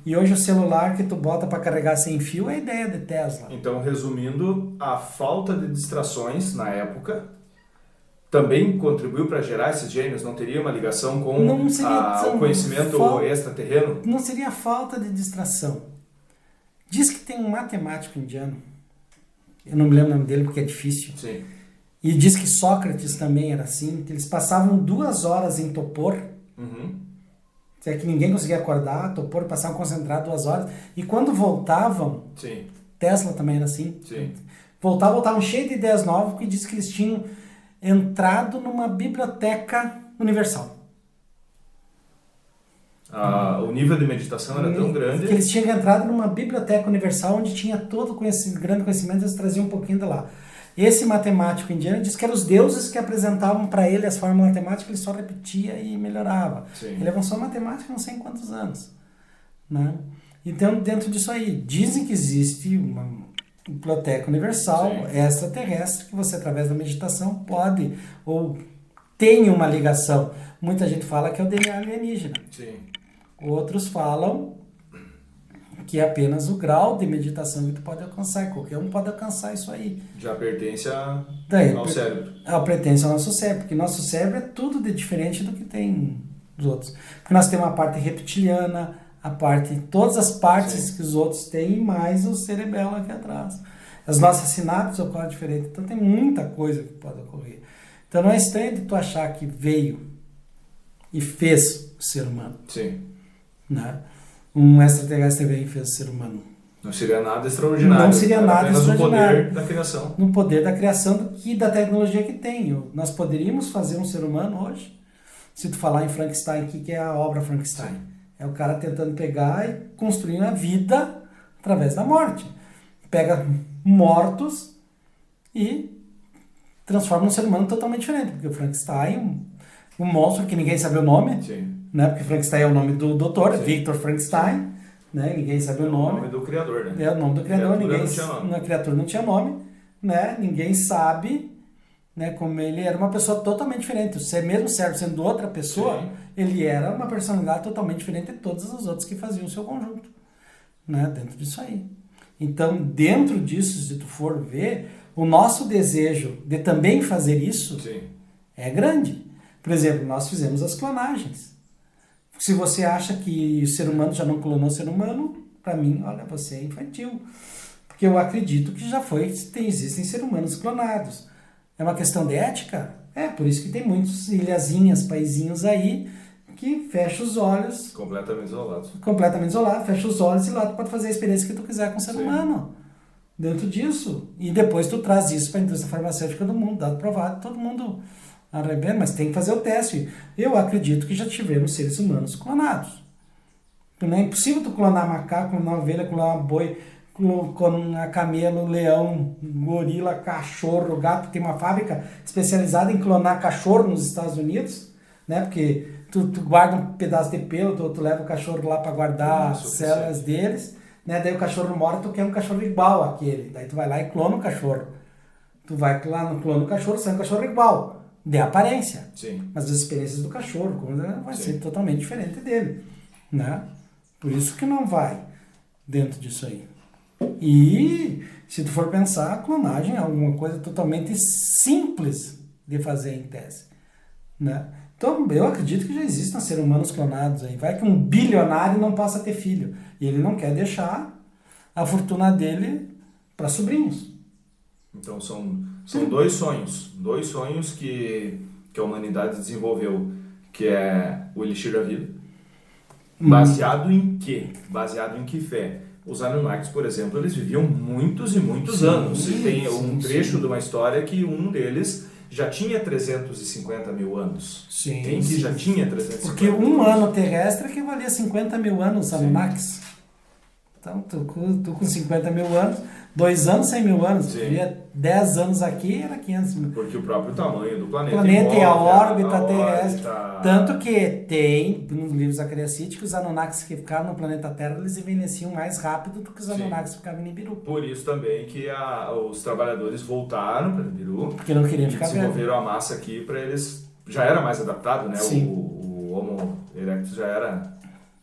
E hoje o celular que tu bota para carregar sem fio é a ideia de Tesla. Então, resumindo, a falta de distrações na época também contribuiu para gerar esses gênios? Não teria uma ligação com o conhecimento extraterreno? Não seria falta de distração. Diz que tem um matemático indiano, eu não me lembro o nome dele porque é difícil, e diz que Sócrates também era assim, que eles passavam 2 horas em topor, é que ninguém conseguia acordar, topor, passavam concentrado 2 horas, e quando voltavam, Tesla também era assim, voltavam cheios de ideias novas, porque diz que eles tinham entrado numa biblioteca universal. O nível de meditação era tão grande... Que eles tinham entrado numa biblioteca universal onde tinha todo o grande conhecimento, eles traziam um pouquinho de lá. Esse matemático indiano disse que eram os deuses que apresentavam para ele as fórmulas matemáticas, ele só repetia e melhorava. Ele avançou a matemática não sei em quantos anos. Né? Então, dentro disso aí, dizem que existe uma biblioteca universal extraterrestre que você, através da meditação, pode ou tem uma ligação. Muita gente fala que é o DNA alienígena. Outros falam que é apenas o grau de meditação que tu pode alcançar. Qualquer um pode alcançar isso aí. Já pertence ao cérebro. Pertence ao nosso cérebro, porque nosso cérebro é tudo de diferente do que tem os outros. Porque nós temos a parte reptiliana, todas as partes que os outros têm, mais o cerebelo aqui atrás. As nossas sinapses ocorrem diferente. Então tem muita coisa que pode ocorrer. Então não é estranho de tu achar que veio e fez o ser humano. Né? Um extraterrestre veio e fez o ser humano. Não seria nada extraordinário. Não seria nada extraordinário. No poder da criação. No poder da criação e da tecnologia que tem. Nós poderíamos fazer um ser humano hoje. Se tu falar em Frankenstein, o que é a obra Frankenstein? É o cara tentando pegar e construir a vida através da morte. Pega mortos e transforma um ser humano totalmente diferente. Porque o Frankenstein, um monstro que ninguém sabe o nome, né? Porque Frankenstein é o nome do doutor, Victor Frankenstein, né? Ninguém sabe o nome. É o nome do criador, né? É o nome do criador, A criatura não tinha nome. A criatura não tinha nome, né? Ninguém sabe né? Como ele era uma pessoa totalmente diferente. Mesmo servo sendo outra pessoa, Sim. ele era uma personalidade totalmente diferente de todos os outros que faziam o seu conjunto, né? Dentro disso aí. Então, dentro disso, se tu for ver, o nosso desejo de também fazer isso Sim. é grande. Por exemplo, nós fizemos as clonagens. Se você acha que o ser humano já não clonou o ser humano, para mim, olha, você é infantil. Porque eu acredito que já existem seres humanos clonados. É uma questão de ética? É, por isso que tem muitos ilhazinhas, paizinhos aí, que fecha os olhos, Completamente isolados. fecha os olhos e lá tu pode fazer a experiência que tu quiser com o ser humano. Dentro disso. E depois tu traz isso para a indústria farmacêutica do mundo, dado provado, todo mundo arrebenta, mas tem que fazer o teste. Eu acredito que já tivemos seres humanos clonados. Não é impossível tu clonar macaco, clonar ovelha, clonar boi, clonar camelo, leão, gorila, cachorro, gato. Tem uma fábrica especializada em clonar cachorro nos Estados Unidos, né? Porque tu guarda um pedaço de pelo, tu leva o cachorro lá para guardar as células deles, né? Daí o cachorro mora, tu quer um cachorro igual àquele. Daí tu vai lá e clona o cachorro. Tu vai lá no clona o cachorro, sai um cachorro igual, de aparência. Sim. Mas as experiências do cachorro vai ser totalmente diferente dele, né? Por isso que não vai dentro disso aí. E se tu for pensar, a clonagem é alguma coisa totalmente simples de fazer em tese, né? Então, eu acredito que já existam seres humanos clonados aí. Vai que um bilionário não possa ter filho. E ele não quer deixar a fortuna dele para sobrinhos. Então, são dois sonhos que a humanidade desenvolveu, que é o Elixir da Vida. Baseado em quê? Baseado em que fé? Os Anunnakis, por exemplo, eles viviam muitos e muitos anos. E tem um trecho de uma história que um deles já tinha 350 mil anos. Tem que já tinha 350 Porque mil um anos. ano terrestre equivalia a 50 mil anos Anunnakis. Então, tu com 50 mil anos, 2 anos, 100 mil anos. Vivia 10 anos aqui, era 500 mil. Porque o próprio tamanho do planeta. O planeta e a órbita terrestre. órbita... Tanto que tem, nos livros acariacíticos, os Anunnakis que ficaram no planeta Terra, eles envelheciam mais rápido do que os Anunnakis que ficavam em Nibiru. Por isso também que os trabalhadores voltaram para Nibiru. Porque não queriam ficar velho. Desenvolveram a massa aqui para eles... Já era mais adaptado, né? Sim. O Homo erectus já era...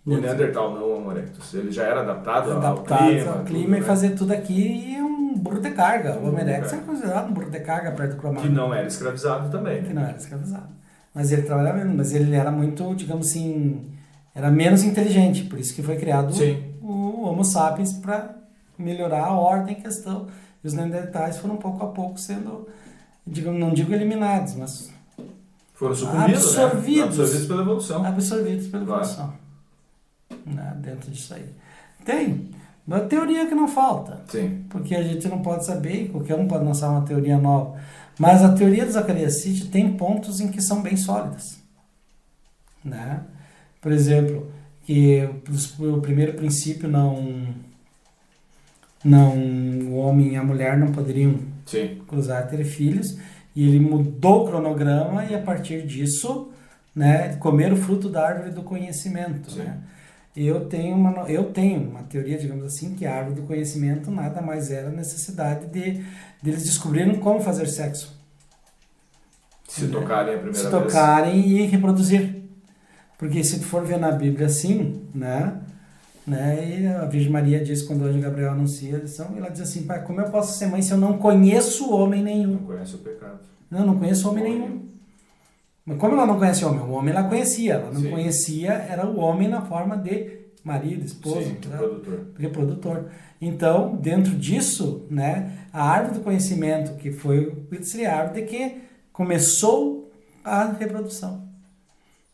O Neandertal, não o Homo erectus. Ele já era adaptado ao clima. Tudo, e né? Fazer tudo aqui é um burro de carga. O Homo erectus é considerado um burro de carga perto do Cromagnon. Que não era escravizado também. Que não era escravizado. Mas ele trabalhava mesmo, mas ele era muito, digamos assim, era menos inteligente. Por isso que foi criado o Homo sapiens para melhorar a ordem em questão. E os Neandertais foram pouco a pouco sendo, digamos, não digo eliminados, mas foram sucumbidos, absorvidos pela evolução. Absorvidos pela evolução. Né? Dentro disso aí. Tem uma teoria que não falta. Sim. Porque a gente não pode saber, qualquer um pode lançar uma teoria nova. Mas a teoria dos Acariacídeos tem pontos em que são bem sólidas. Né? Por exemplo, que o primeiro princípio o homem e a mulher não poderiam cruzar, ter filhos, e ele mudou o cronograma e a partir disso, né, comer o fruto da árvore do conhecimento. Né? Eu tenho uma teoria, digamos assim, que a árvore do conhecimento nada mais era a necessidade deles descobrirem como fazer sexo. Se tocarem a primeira vez. Se tocarem e reproduzir. Porque se tu for ver na Bíblia assim, né, e a Virgem Maria diz, quando o anjo Gabriel anuncia a lição, ela diz assim: pai, como eu posso ser mãe se eu não conheço homem nenhum? Não conhece o pecado. Não conheço homem nenhum. Mas como ela não conhece homem? O homem ela conhecia. Ela não conhecia, era o homem na forma de marido, esposo, reprodutor. Então, dentro disso, né, a árvore do conhecimento, que foi a árvore que começou a reprodução.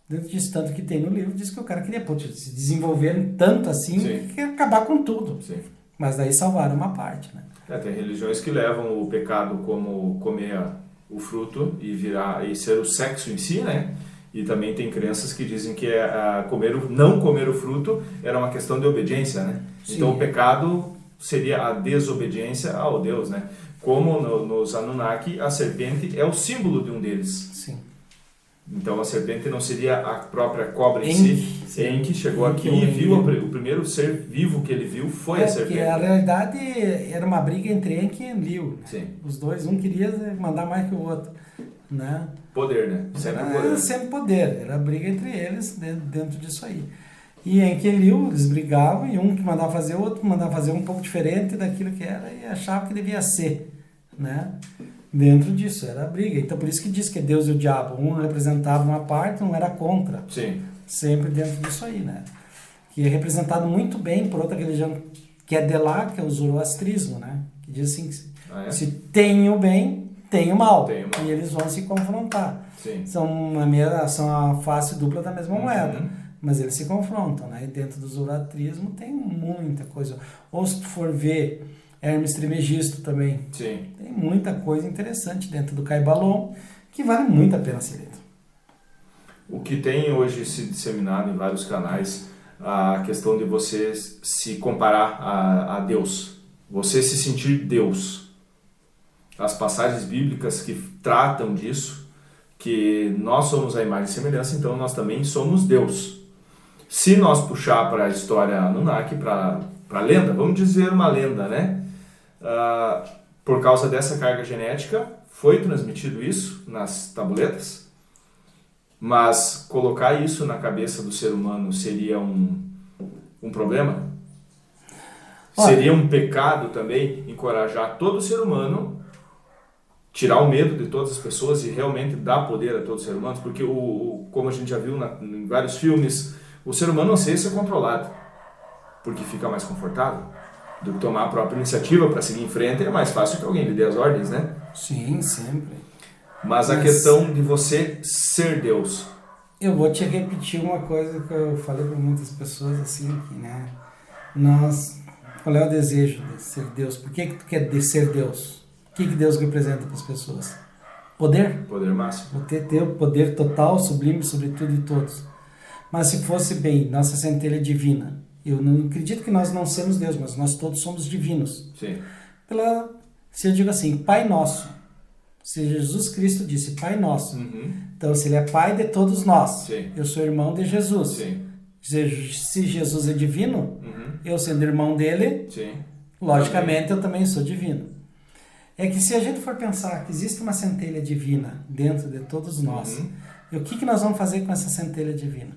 Dentro disso, tanto que tem no livro, diz que o cara queria se desenvolver tanto assim que ia acabar com tudo. Sim. Mas daí salvaram uma parte, né? Tem religiões que levam o pecado como comer o fruto e ser o sexo em si, né? E também tem crenças que dizem que não comer o fruto era uma questão de obediência, né? Sim. Então o pecado seria a desobediência ao Deus, né? Como nos Anunnaki, a serpente é o símbolo de um deles. Sim. Então a serpente não seria a própria cobra em Enki, si. Enki chegou Enki, aqui e viu Enki. o primeiro ser vivo que ele viu foi a Porque serpente. a realidade era uma briga entre Enki e Enlil. Né? Sim. Os dois, um queria mandar mais que o outro. Né? Poder, né? Sempre poder. Era sempre poder, era a briga entre eles dentro disso aí. E Enki e Enlil, eles brigavam, e um que mandava fazer, o outro mandava fazer um pouco diferente daquilo que era e achava que devia ser, né? Dentro disso, era a briga. Então por isso que diz que Deus e o diabo, um representava uma parte, um era contra. Sim. Sempre dentro disso aí, né? Que é representado muito bem por outra religião que é de lá, que é o zoroastrismo, né? Que diz assim, se tem o bem, tem o mal. Tem o mal. E eles vão se confrontar. Sim. São a face dupla da mesma moeda. Mas eles se confrontam, né? E dentro do zoroastrismo tem muita coisa. Ou se tu for ver Hermes Trismegisto também. Sim. Tem muita coisa interessante dentro do Kaibalon que vale muito a pena ser lido. O que tem hoje se disseminado em vários canais, a questão de você se comparar a Deus. Você se sentir Deus. As passagens bíblicas que tratam disso, que nós somos a imagem e semelhança, então nós também somos Deus. Se nós puxar para a história Anunnaki, para a lenda, vamos dizer uma lenda, né? Por causa dessa carga genética, foi transmitido isso nas tabuletas, mas colocar isso na cabeça do ser humano seria um problema? Seria um pecado também encorajar todo ser humano, tirar o medo de todas as pessoas e realmente dar poder a todos os seres humanos? Porque, como a gente já viu em vários filmes, o ser humano anseia ser controlado, porque fica mais confortável do que tomar a própria iniciativa para seguir em frente. É mais fácil que alguém lhe dê as ordens, né? Sim, sempre. Mas a questão de você ser Deus. Eu vou te repetir uma coisa que eu falei para muitas pessoas assim, que, né? Qual é o desejo de ser Deus? Por que tu quer ser Deus? O que Deus representa para as pessoas? Poder? Poder máximo. Ter o poder total, sublime sobre tudo e todos. Mas se fosse bem, nossa centelha divina. Eu não acredito que nós não somos Deus, mas nós todos somos divinos. Sim. Se eu digo assim, Pai Nosso. Se Jesus Cristo disse Pai Nosso. Então, se Ele é Pai de todos nós. Sim. Eu sou irmão de Jesus. Sim. Se Jesus é divino, eu sendo irmão dele, Sim. logicamente eu também sou divino. É que se a gente for pensar que existe uma centelha divina dentro de todos nós, e o que nós vamos fazer com essa centelha divina?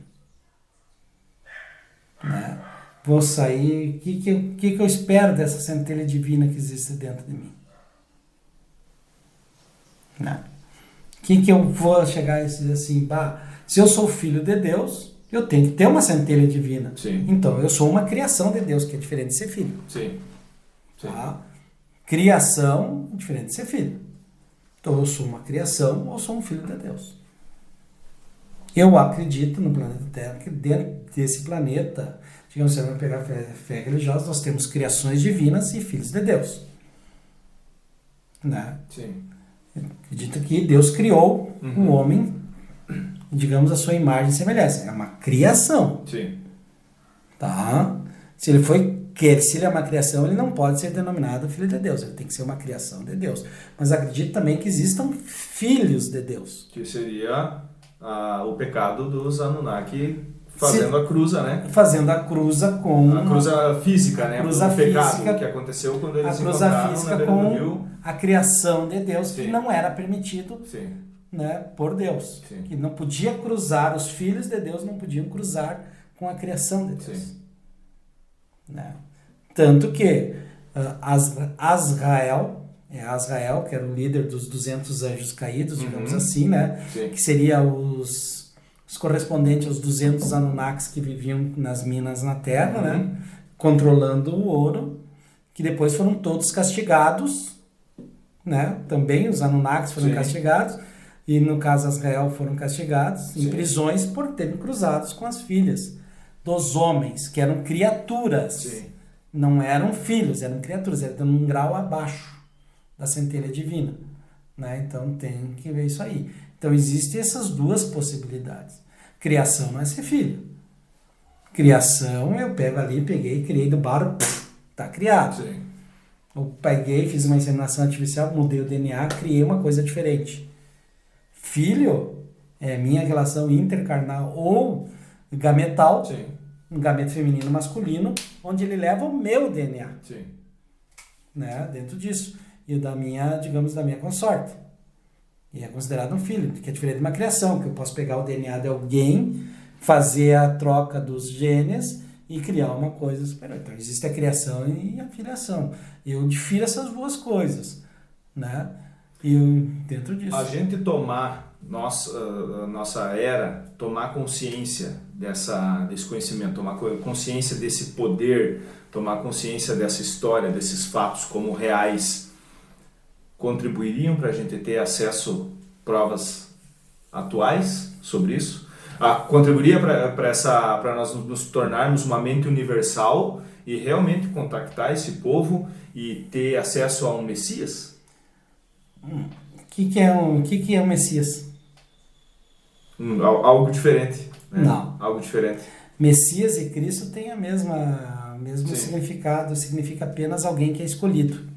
Né? Vou sair, o que eu espero dessa centelha divina que existe dentro de mim? Né? O que eu vou chegar e dizer assim, se eu sou filho de Deus, eu tenho que ter uma centelha divina. Sim. Então, eu sou uma criação de Deus, que é diferente de ser filho. Sim. Sim. Tá? Criação é diferente de ser filho. Então, eu sou uma criação ou sou um filho de Deus. Eu acredito no planeta Terra que dentro desse planeta, digamos, você vai pegar a fé religiosa, nós temos criações divinas e filhos de Deus. Né? Sim. Eu acredito que Deus criou o homem, digamos, a sua imagem e semelhança. É uma criação. Sim. Tá? Se ele é uma criação, ele não pode ser denominado filho de Deus. Ele tem que ser uma criação de Deus. Mas acredito também que existam filhos de Deus. Que seria o pecado dos Anunnaki fazendo a cruza, né? Fazendo a cruza com... A cruza física, né? Cruza o pecado física, que aconteceu quando eles a cruza encontraram física na beira do com rio. a criação de Deus, Sim. que não era permitido, Sim. né, por Deus. Sim. Que não podia cruzar, os filhos de Deus não podiam cruzar com a criação de Deus. Sim. Né? Tanto que Azrael, que era o líder dos 200 anjos caídos, digamos assim, né? Sim. Que seria os correspondentes aos 200 Anunnakis que viviam nas minas na Terra, né? Controlando o ouro, que depois foram todos castigados, né? Também os Anunnakis foram Sim. castigados, e no caso Azrael foram castigados em Sim. prisões por terem cruzados com as filhas dos homens, que eram criaturas. Sim. Não eram filhos, eram criaturas, eram um grau abaixo da centelha divina. Né? Então tem que ver isso aí. Então existem essas duas possibilidades. Criação não é ser filho. Criação, eu pego ali, peguei, criei do barro, tá criado. Sim. Eu peguei, fiz uma inseminação artificial, mudei o DNA, criei uma coisa diferente. Filho é minha relação intercarnal ou gametal, Sim. um gameto feminino e masculino, onde ele leva o meu DNA, Sim. né, dentro disso, e da minha, digamos, da minha consorte. E é considerado um filho, que é diferente de uma criação, que eu posso pegar o DNA de alguém, fazer a troca dos genes e criar uma coisa superior. Então, existe a criação e a filiação. Eu difiro essas duas coisas, né? E dentro disso. A gente tomar, nossa era, tomar consciência desse conhecimento, tomar consciência desse poder, tomar consciência dessa história, desses fatos como reais, contribuiriam para a gente ter acesso a provas atuais sobre isso? Contribuiria para nós nos tornarmos uma mente universal e realmente contactar esse povo e ter acesso a um Messias? O que é um Messias? Algo diferente. Né? Não. Algo diferente. Messias e Cristo têm o mesmo Sim. significado, significa apenas alguém que é escolhido.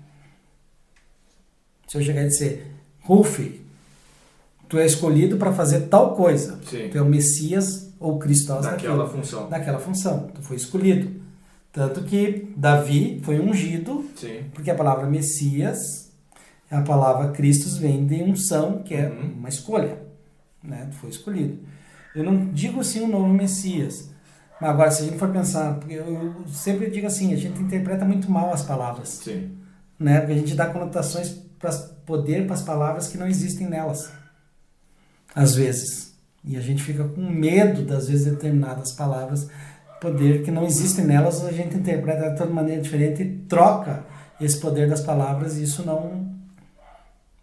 Se eu chegar e dizer, Rufi, tu é escolhido para fazer tal coisa. Sim. Tu é o Messias ou Cristo Daquela função. Daquela função. Tu foi escolhido. Tanto que Davi foi ungido, Sim. porque a palavra Messias, a palavra Cristo vem de unção, que é uma escolha. Né? Tu foi escolhido. Eu não digo assim um novo Messias. Mas agora, se a gente for pensar, porque eu sempre digo assim, a gente interpreta muito mal as palavras. Sim. Né? Porque a gente dá conotações poder para as palavras que não existem nelas. Às vezes. E a gente fica com medo das vezes determinadas palavras, poder que não existem nelas, a gente interpreta de toda maneira diferente e troca esse poder das palavras e isso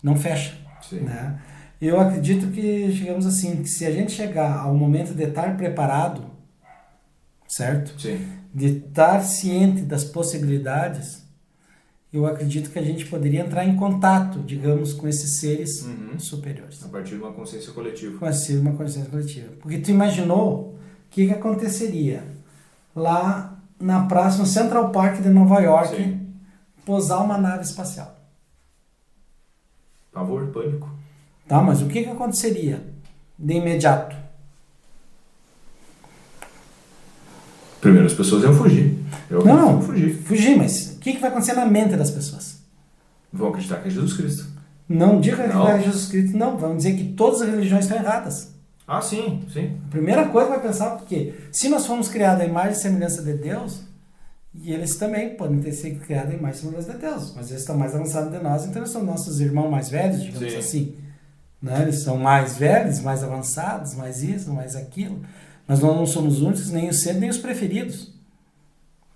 não fecha. Sim. Né? Eu acredito que, digamos assim, que se a gente chegar ao momento de estar preparado, certo? Sim. De estar ciente das possibilidades, eu acredito que a gente poderia entrar em contato, digamos, com esses seres superiores. A partir de uma consciência coletiva. Com uma consciência coletiva. Porque tu imaginou o que aconteceria lá na praça, no Central Park de Nova York, Sim. pousar uma nave espacial. Pavor, pânico. Tá, mas o que aconteceria de imediato? Primeiro as pessoas iam fugir. Não, fugir. Fugir, mas o que vai acontecer na mente das pessoas? Vão acreditar que é Jesus Cristo. Não diga que Não. é Jesus Cristo, não. Vão dizer que todas as religiões estão erradas. Ah, sim, sim. A primeira coisa vai pensar, porque se nós fomos criados à imagem e semelhança de Deus, e eles também podem ter sido criados à imagem e semelhança de Deus, mas eles estão mais avançados de nós, então eles são nossos irmãos mais velhos, digamos Sim. assim. Né? Eles são mais velhos, mais avançados, mais isso, mais aquilo. Mas nós não somos únicos, nem os centros, nem os preferidos.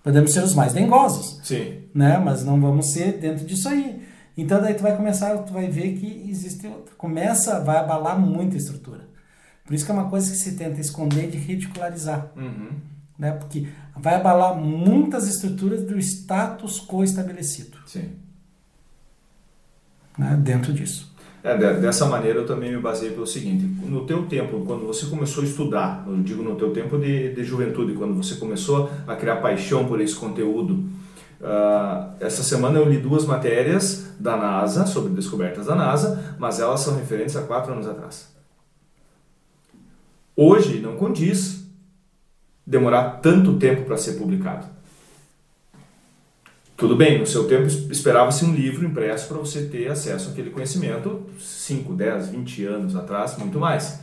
Podemos ser os mais dengosos, Sim. né? Mas não vamos ser dentro disso aí. Então daí tu vai ver que existe outra. Vai abalar muito a estrutura. Por isso que é uma coisa que se tenta esconder de ridicularizar. Né? Porque vai abalar muitas estruturas do status quo estabelecido. Sim. Né? Dentro disso. Dessa maneira eu também me baseei pelo seguinte, no teu tempo, quando você começou a estudar, eu digo no teu tempo de juventude, quando você começou a criar paixão por esse conteúdo, essa semana eu li 2 matérias da NASA, sobre descobertas da NASA, mas elas são referentes a 4 anos atrás. Hoje não condiz demorar tanto tempo para ser publicado. Tudo bem, no seu tempo esperava-se um livro impresso para você ter acesso àquele conhecimento 5, 10, 20 anos atrás, muito mais.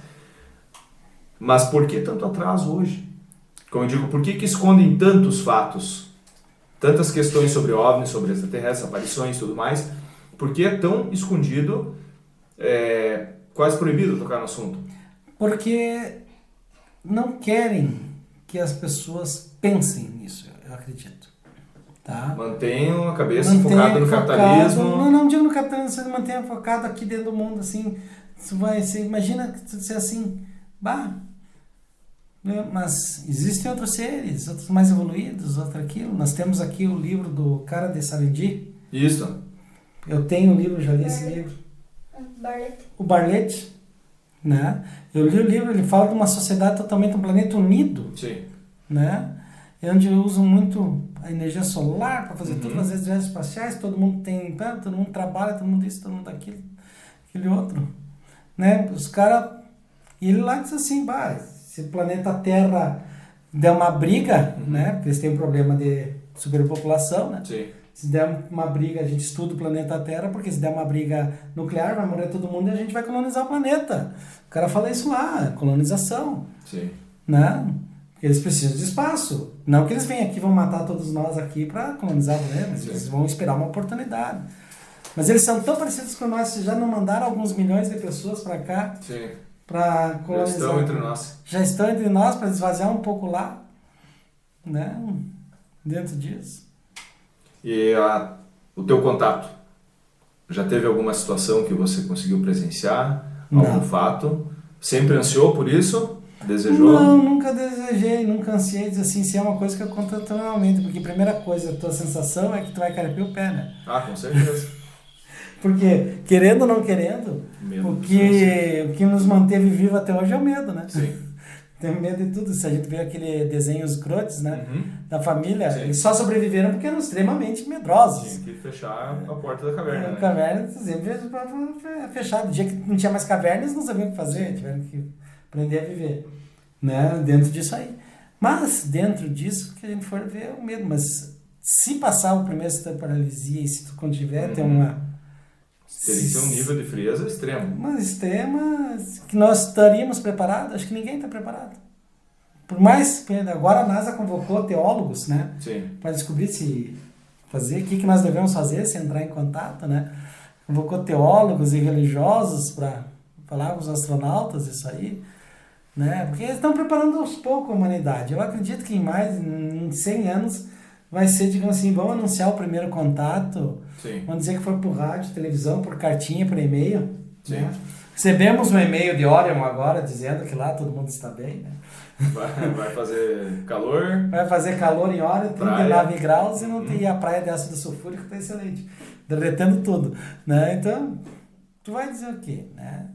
Mas por que tanto atraso hoje? Como eu digo, por que escondem tantos fatos? Tantas questões sobre OVNIs, sobre extraterrestres, aparições e tudo mais? Por que é tão escondido, quase proibido tocar no assunto? Porque não querem que as pessoas pensem nisso, eu acredito. Tá? Mantenham a cabeça focada no capitalismo. Não digo no capitalismo, você mantenha focado aqui dentro do mundo, assim. Você imagina que tu ser assim, mas existem outros seres, outros mais evoluídos, outro aquilo. Nós temos aqui o livro do cara de Sarandi. Isso. Eu tenho o livro, já li esse livro. O Bartlett, né? Eu li o livro, ele fala de uma sociedade totalmente, um planeta unido. Sim. Né? Onde usam muito a energia solar para fazer tudo, fazer as viagens espaciais, todo mundo trabalha, todo mundo isso, todo mundo aquilo, aquele outro. Né? Os caras E ele lá diz assim, se o planeta Terra der uma briga, né? Porque eles têm um problema de superpopulação, né? Sim. Se der uma briga, a gente estuda o planeta Terra, porque se der uma briga nuclear, vai morrer todo mundo e a gente vai colonizar o planeta. O cara fala isso lá, colonização. Sim. Né? Eles precisam de espaço. Não que eles venham aqui e vão matar todos nós aqui para colonizar o planeta, mas eles vão esperar uma oportunidade. Mas eles são tão parecidos com nós, já não mandaram alguns milhões de pessoas para cá para colonizar. Já estão entre nós. Já estão entre nós para esvaziar um pouco lá, né? Dentro disso. E o teu contato? Já teve alguma situação que você conseguiu presenciar? Algum fato? Sempre ansiou por isso? Desejou? Não, nunca desejei, nunca ansiei dizer assim, se é uma coisa que eu conto naturalmente, porque a primeira coisa, a tua sensação é que tu vai carpir o pé, né? Com certeza. Porque, querendo ou não querendo, o que nos manteve vivo até hoje é o medo, né? Sim. Tenho medo de tudo. Se a gente vê aquele desenho Os Crotes, né? Da família, eles só sobreviveram porque eram extremamente medrosos. Tinha que fechar a porta da caverna. A caverna sempre fechada. O dia que não tinha mais caverna, eles não sabiam o que fazer, tiveram que aprender a viver, né? Dentro disso aí. Mas, dentro disso, que a gente for ver o medo. Mas, se passar o primeiro estado de paralisia e se tu tiver, tem uma... Teria que ser um nível de frieza extremo. Mas extrema, que nós estaríamos preparados, acho que ninguém está preparado. Por mais que agora a NASA convocou teólogos, né? Sim. Para descobrir o que nós devemos fazer, se entrar em contato, né? Convocou teólogos e religiosos para falar com os astronautas, isso aí, né? Porque eles estão preparando aos poucos a humanidade. Eu acredito que em 100 anos vai ser, digamos assim, vamos anunciar o primeiro contato. Sim. Vamos dizer que foi por rádio, televisão, por cartinha, por e-mail. Sim. Né? Recebemos um e-mail de Orion agora dizendo que lá todo mundo está bem. Né? Vai fazer calor. Vai fazer calor em Orion, 39 graus e a praia de ácido sulfúrico está excelente. Derretendo tudo. Né? Então, tu vai dizer o quê? Né?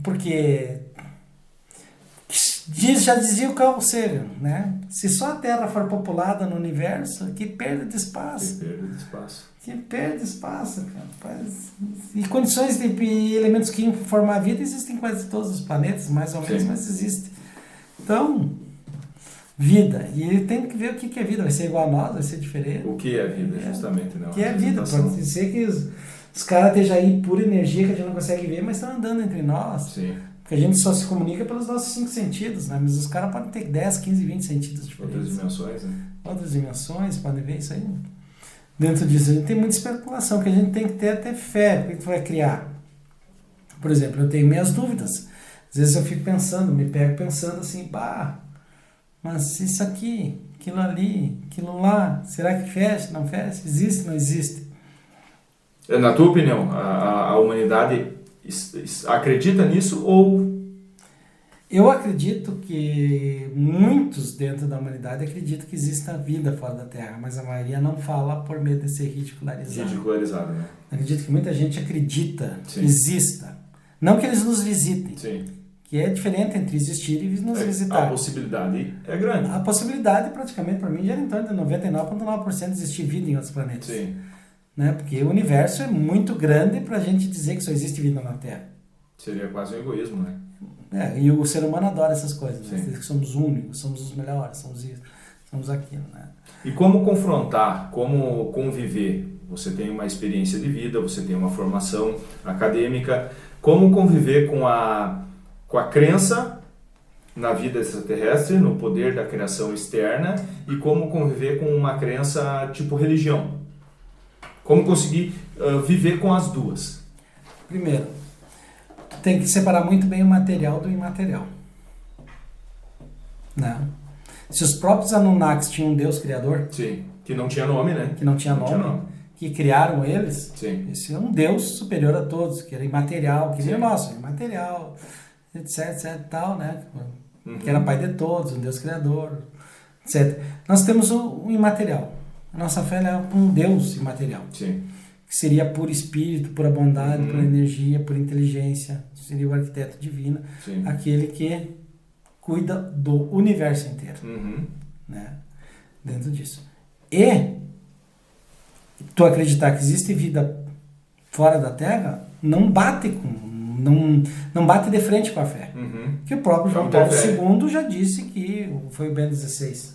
Porque já dizia o Carl Sagan, né? Se só a Terra for populada no universo, que perda de espaço. Que perda de espaço, cara. E condições de elementos que formar a vida existem em quase todos os planetas, mais ou menos, mas existe. Então, vida. E tem que ver o que é vida. Vai ser igual a nós, vai ser diferente. O que é vida, justamente. Não, o que é vida? Pode ser que os caras estejam aí pura energia que a gente não consegue ver, mas estão andando entre nós. Sim. Porque a gente só se comunica pelos nossos 5 sentidos, né? Mas os caras podem ter 10, 15, 20 sentidos diferentes. Outras dimensões, né? Outras dimensões, podem ver isso aí. Dentro disso, a gente tem muita especulação, que a gente tem que ter até fé, porque tu vai criar. Por exemplo, eu tenho minhas dúvidas. Às vezes eu fico pensando, me pego pensando assim, mas isso aqui, aquilo ali, aquilo lá, será que fecha, não fecha? Existe, não existe? Na tua opinião, a humanidade acredita nisso ou... Eu acredito que muitos dentro da humanidade acreditam que existe a vida fora da Terra, mas a maioria não fala por medo de ser ridicularizado. Né? Acredito que muita gente acredita que exista. Não que eles nos visitem. Sim. Que é diferente entre existir e nos visitar. A possibilidade é grande. A possibilidade, praticamente, para mim, já era em torno de 99,9% de existir vida em outros planetas. Sim. Né? Porque o universo é muito grande para a gente dizer que só existe vida na Terra. Seria quase um egoísmo, né? E o ser humano adora essas coisas, né? Sim. Que somos únicos, somos os melhores, somos isso, somos aquilo, né? E como confrontar, como conviver? Você tem uma experiência de vida, você tem uma formação acadêmica, como conviver com a crença na vida extraterrestre, no poder da criação externa, e como conviver com uma crença tipo religião? Como conseguir viver com as duas? Primeiro, tem que separar muito bem o material do imaterial. Né? Se os próprios Anunnakis tinham um Deus criador... Sim, que não tinha nome, né? Que não tinha nome. Que criaram eles... Sim. Esse é um Deus superior a todos, que era imaterial, que nem o nosso, imaterial, etc, tal, né? Que era pai de todos, um Deus criador, etc. Nós temos o imaterial. A nossa fé é um Deus imaterial. Sim. Que seria puro espírito, pura bondade, pura energia, pura inteligência, seria o arquiteto divino, aquele que cuida do universo inteiro, né? Dentro disso. E tu acreditar que existe vida fora da Terra, não bate com não bate de frente com a fé. Uhum. Que o próprio João Não Paulo interfere. II já disse que foi o Bento XVI.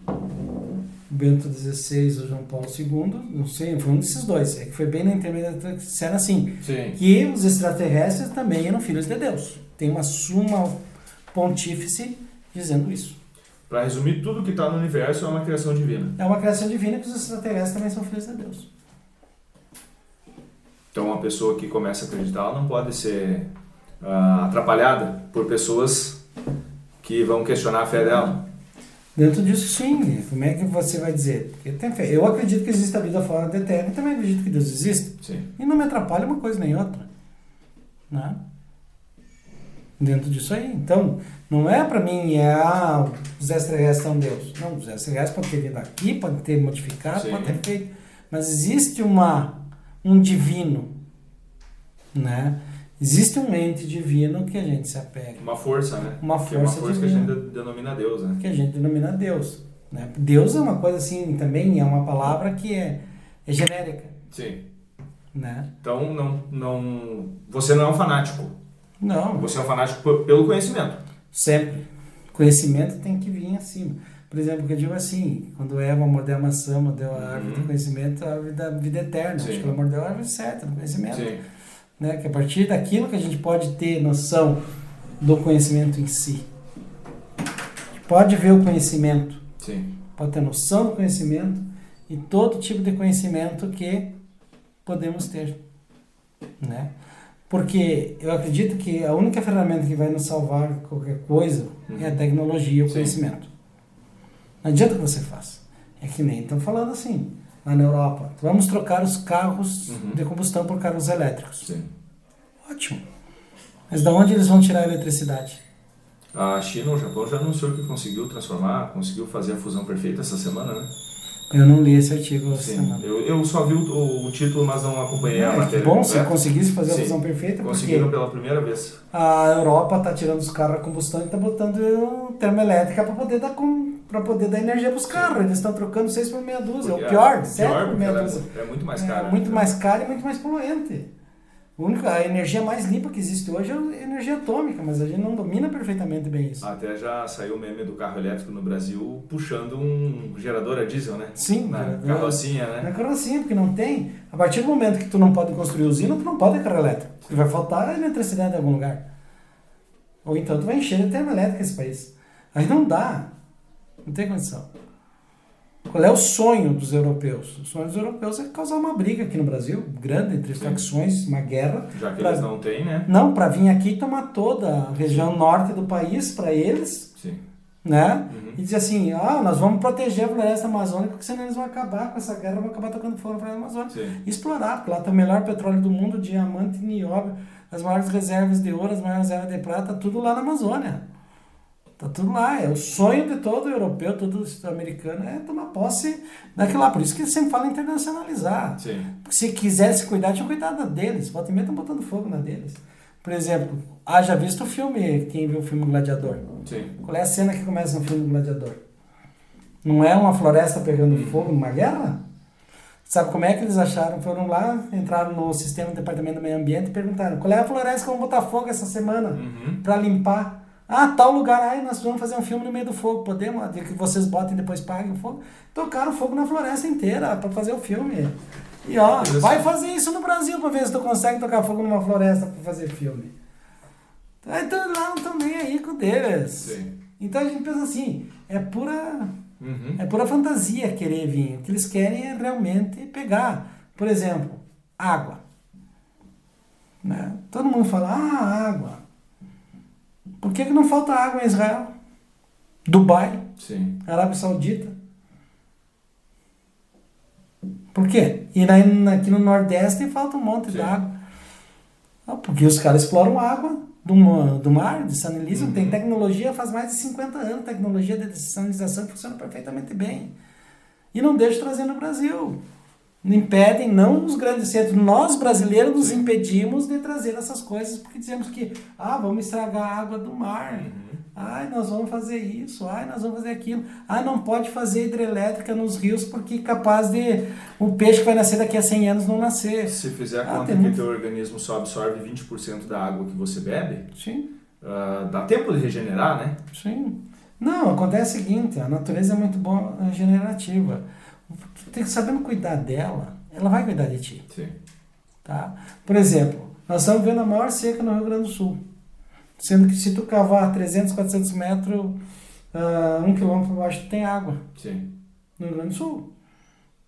O Bento XVI, o João Paulo II, não sei, foi um desses dois. É que foi bem na intermediação que disseram assim, Sim. que os extraterrestres também eram filhos de Deus. Tem uma suma pontífice dizendo isso. Para resumir, tudo que está no universo é uma criação divina. É uma criação divina que os extraterrestres também são filhos de Deus. Então, uma pessoa que começa a acreditar não pode ser atrapalhada por pessoas que vão questionar a fé dela. Dentro disso, sim. Como é que você vai dizer? Porque tem fé. Eu acredito que existe a vida fora da Terra e também acredito que Deus existe. Sim. E não me atrapalha uma coisa nem outra. Né? Dentro disso aí. Então, não é pra mim, os extraterrestres são Deus. Não, os extraterrestres podem ter vindo aqui, podem ter modificado, Sim. podem ter feito. Mas existe um divino, né? Existe um ente divino que a gente se apega. Uma força, né? Uma Que é uma força força que a divina. gente denomina Deus, né? Que a gente denomina Deus. Né? Deus é uma coisa assim, também é uma palavra que é genérica. Sim. Né? Então, você não é um fanático. Não, Você é um fanático pelo conhecimento. sempre. Conhecimento tem que vir acima. Por exemplo, que eu digo assim, quando Eva mordeu a maçã, mordeu a árvore do conhecimento, a árvore da vida eterna. Sim. Acho que ela mordeu a árvore certa, do conhecimento. Sim. Né? Que a partir daquilo que a gente pode ter noção do conhecimento em si. A gente pode ver o conhecimento, Sim. pode ter noção do conhecimento e todo tipo de conhecimento que podemos ter. Né? Porque eu acredito que a única ferramenta que vai nos salvar de qualquer coisa é a tecnologia e o Sim. conhecimento. Não adianta que você faça. É que nem estão falando assim, lá na Europa. Vamos trocar os carros de combustão por carros elétricos. Sim. Ótimo. Mas de onde eles vão tirar a eletricidade? A China, o Japão já anunciou que conseguiu fazer a fusão perfeita essa semana, né? Eu não li esse artigo essa Sim. semana. Eu só vi o título, mas não acompanhei a Que matéria. bom se completa. conseguisse fazer a Sim. fusão perfeita, porque Conseguiram pela primeira vez. a Europa está tirando os carros a combustão e está botando termoelétrica para poder dar energia para os carros. Eles estão trocando 6 por meia dúzia. Porque O pior, é 7 por porque meia ela dúzia. é muito mais cara. É muito mais caro e muito mais poluente. A energia mais limpa que existe hoje é a energia atômica, mas a gente não domina perfeitamente bem isso. Até já saiu o meme do carro elétrico no Brasil puxando um gerador a diesel, né? Sim, Na gerador. carrocinha, Na né? carrocinha, porque não tem. A partir do momento que tu não pode construir usina, tu não pode ter carro elétrico. Porque vai faltar eletricidade em algum lugar. Ou então tu vai encher de termoelétrica esse país. Aí não dá. Não tem condição. Qual é o sonho dos europeus? O sonho dos europeus é causar uma briga aqui no Brasil, grande, entre facções, uma guerra. Já que eles não têm, né? Não, para vir aqui e tomar toda a região norte do país, para eles, Sim. né? E dizer assim, nós vamos proteger a floresta amazônica, porque senão eles vão acabar com essa guerra, vão acabar tocando fogo na floresta amazônica. Sim. E explorar, porque lá tem o melhor petróleo do mundo, diamante, nióbio, as maiores reservas de ouro, as maiores reservas de prata, tudo lá na Amazônia. Tá tudo lá. É o sonho de todo europeu, todo americano, é tomar posse daquilo lá. Por isso que eles sempre falam em internacionalizar. Sim. Porque se quisesse cuidar, tinha cuidado deles. Volta e meia estão botando fogo na deles. Por exemplo, já visto o filme, quem viu o filme Gladiador? Sim. Qual é a cena que começa no filme Gladiador? Não é uma floresta pegando fogo numa guerra? Sabe como é que eles acharam? Foram lá, entraram no sistema do Departamento do Meio Ambiente e perguntaram: qual é a floresta que vamos botar fogo essa semana para limpar? Tal lugar, nós vamos fazer um filme no meio do fogo, podemos? De que vocês botem e depois paguem o fogo. Tocaram fogo na floresta inteira para fazer o filme. E vai fazer isso no Brasil para ver se tu consegue tocar fogo numa floresta para fazer filme. Então lá não estão nem aí com deles. Sim. Então a gente pensa assim, é pura fantasia querer vir. O que eles querem é realmente pegar. Por exemplo, água. Né? Todo mundo fala, água. Por que não falta água em Israel? Dubai, Sim. Arábia Saudita. Por quê? E aqui no Nordeste falta um monte de água. Porque os caras exploram água do mar, desalinizam. Tem tecnologia, faz mais de 50 anos, tecnologia de desalinização que funciona perfeitamente bem. E não deixa trazer no Brasil. Impedem, não os grandes centros. Nós, brasileiros, nos impedimos de trazer essas coisas, porque dizemos que, vamos estragar a água do mar. Ai, nós vamos fazer isso, ai, nós vamos fazer aquilo. Ah, não pode fazer hidrelétrica nos rios porque é capaz de o peixe que vai nascer daqui a 100 anos não nascer. Se fizer a conta que teu organismo só absorve 20% da água que você bebe, Sim. Dá tempo de regenerar, né? Sim. Não, acontece o seguinte, a natureza é muito boa, regenerativa. Tu tem que sabendo cuidar dela, ela vai cuidar de ti. Sim. Tá? Por exemplo, nós estamos vendo a maior seca no Rio Grande do Sul. Sendo que se tu cavar 300, 400 metros, 1 quilômetro abaixo, tu tem água. Sim. No Rio Grande do Sul.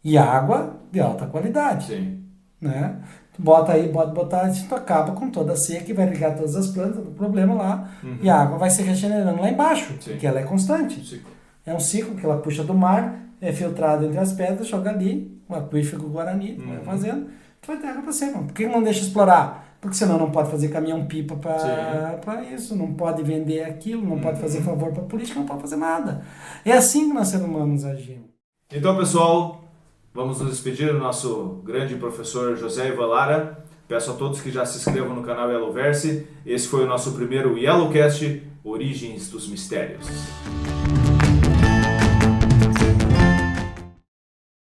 E água de alta qualidade. Sim. Né? Tu bota aí, botar, tu acaba com toda a seca e vai ligar todas as plantas, o problema lá, e a água vai se regenerando lá embaixo, Sim. porque ela é constante. Ciclo. É um ciclo que ela puxa do mar, é filtrado entre as pedras, joga ali, o aquífero Guarani, vai fazendo, tu vai ter água para sempre. Por que não deixa explorar? Porque senão não pode fazer caminhão-pipa para isso, não pode vender aquilo, não pode fazer favor para a política, não pode fazer nada. É assim que nós seres humanos agimos. Então, pessoal, vamos nos despedir do nosso grande professor José Ivan Lara. Peço a todos que já se inscrevam no canal Yellowverse. Esse foi o nosso primeiro Yellowcast, Origens dos Mistérios.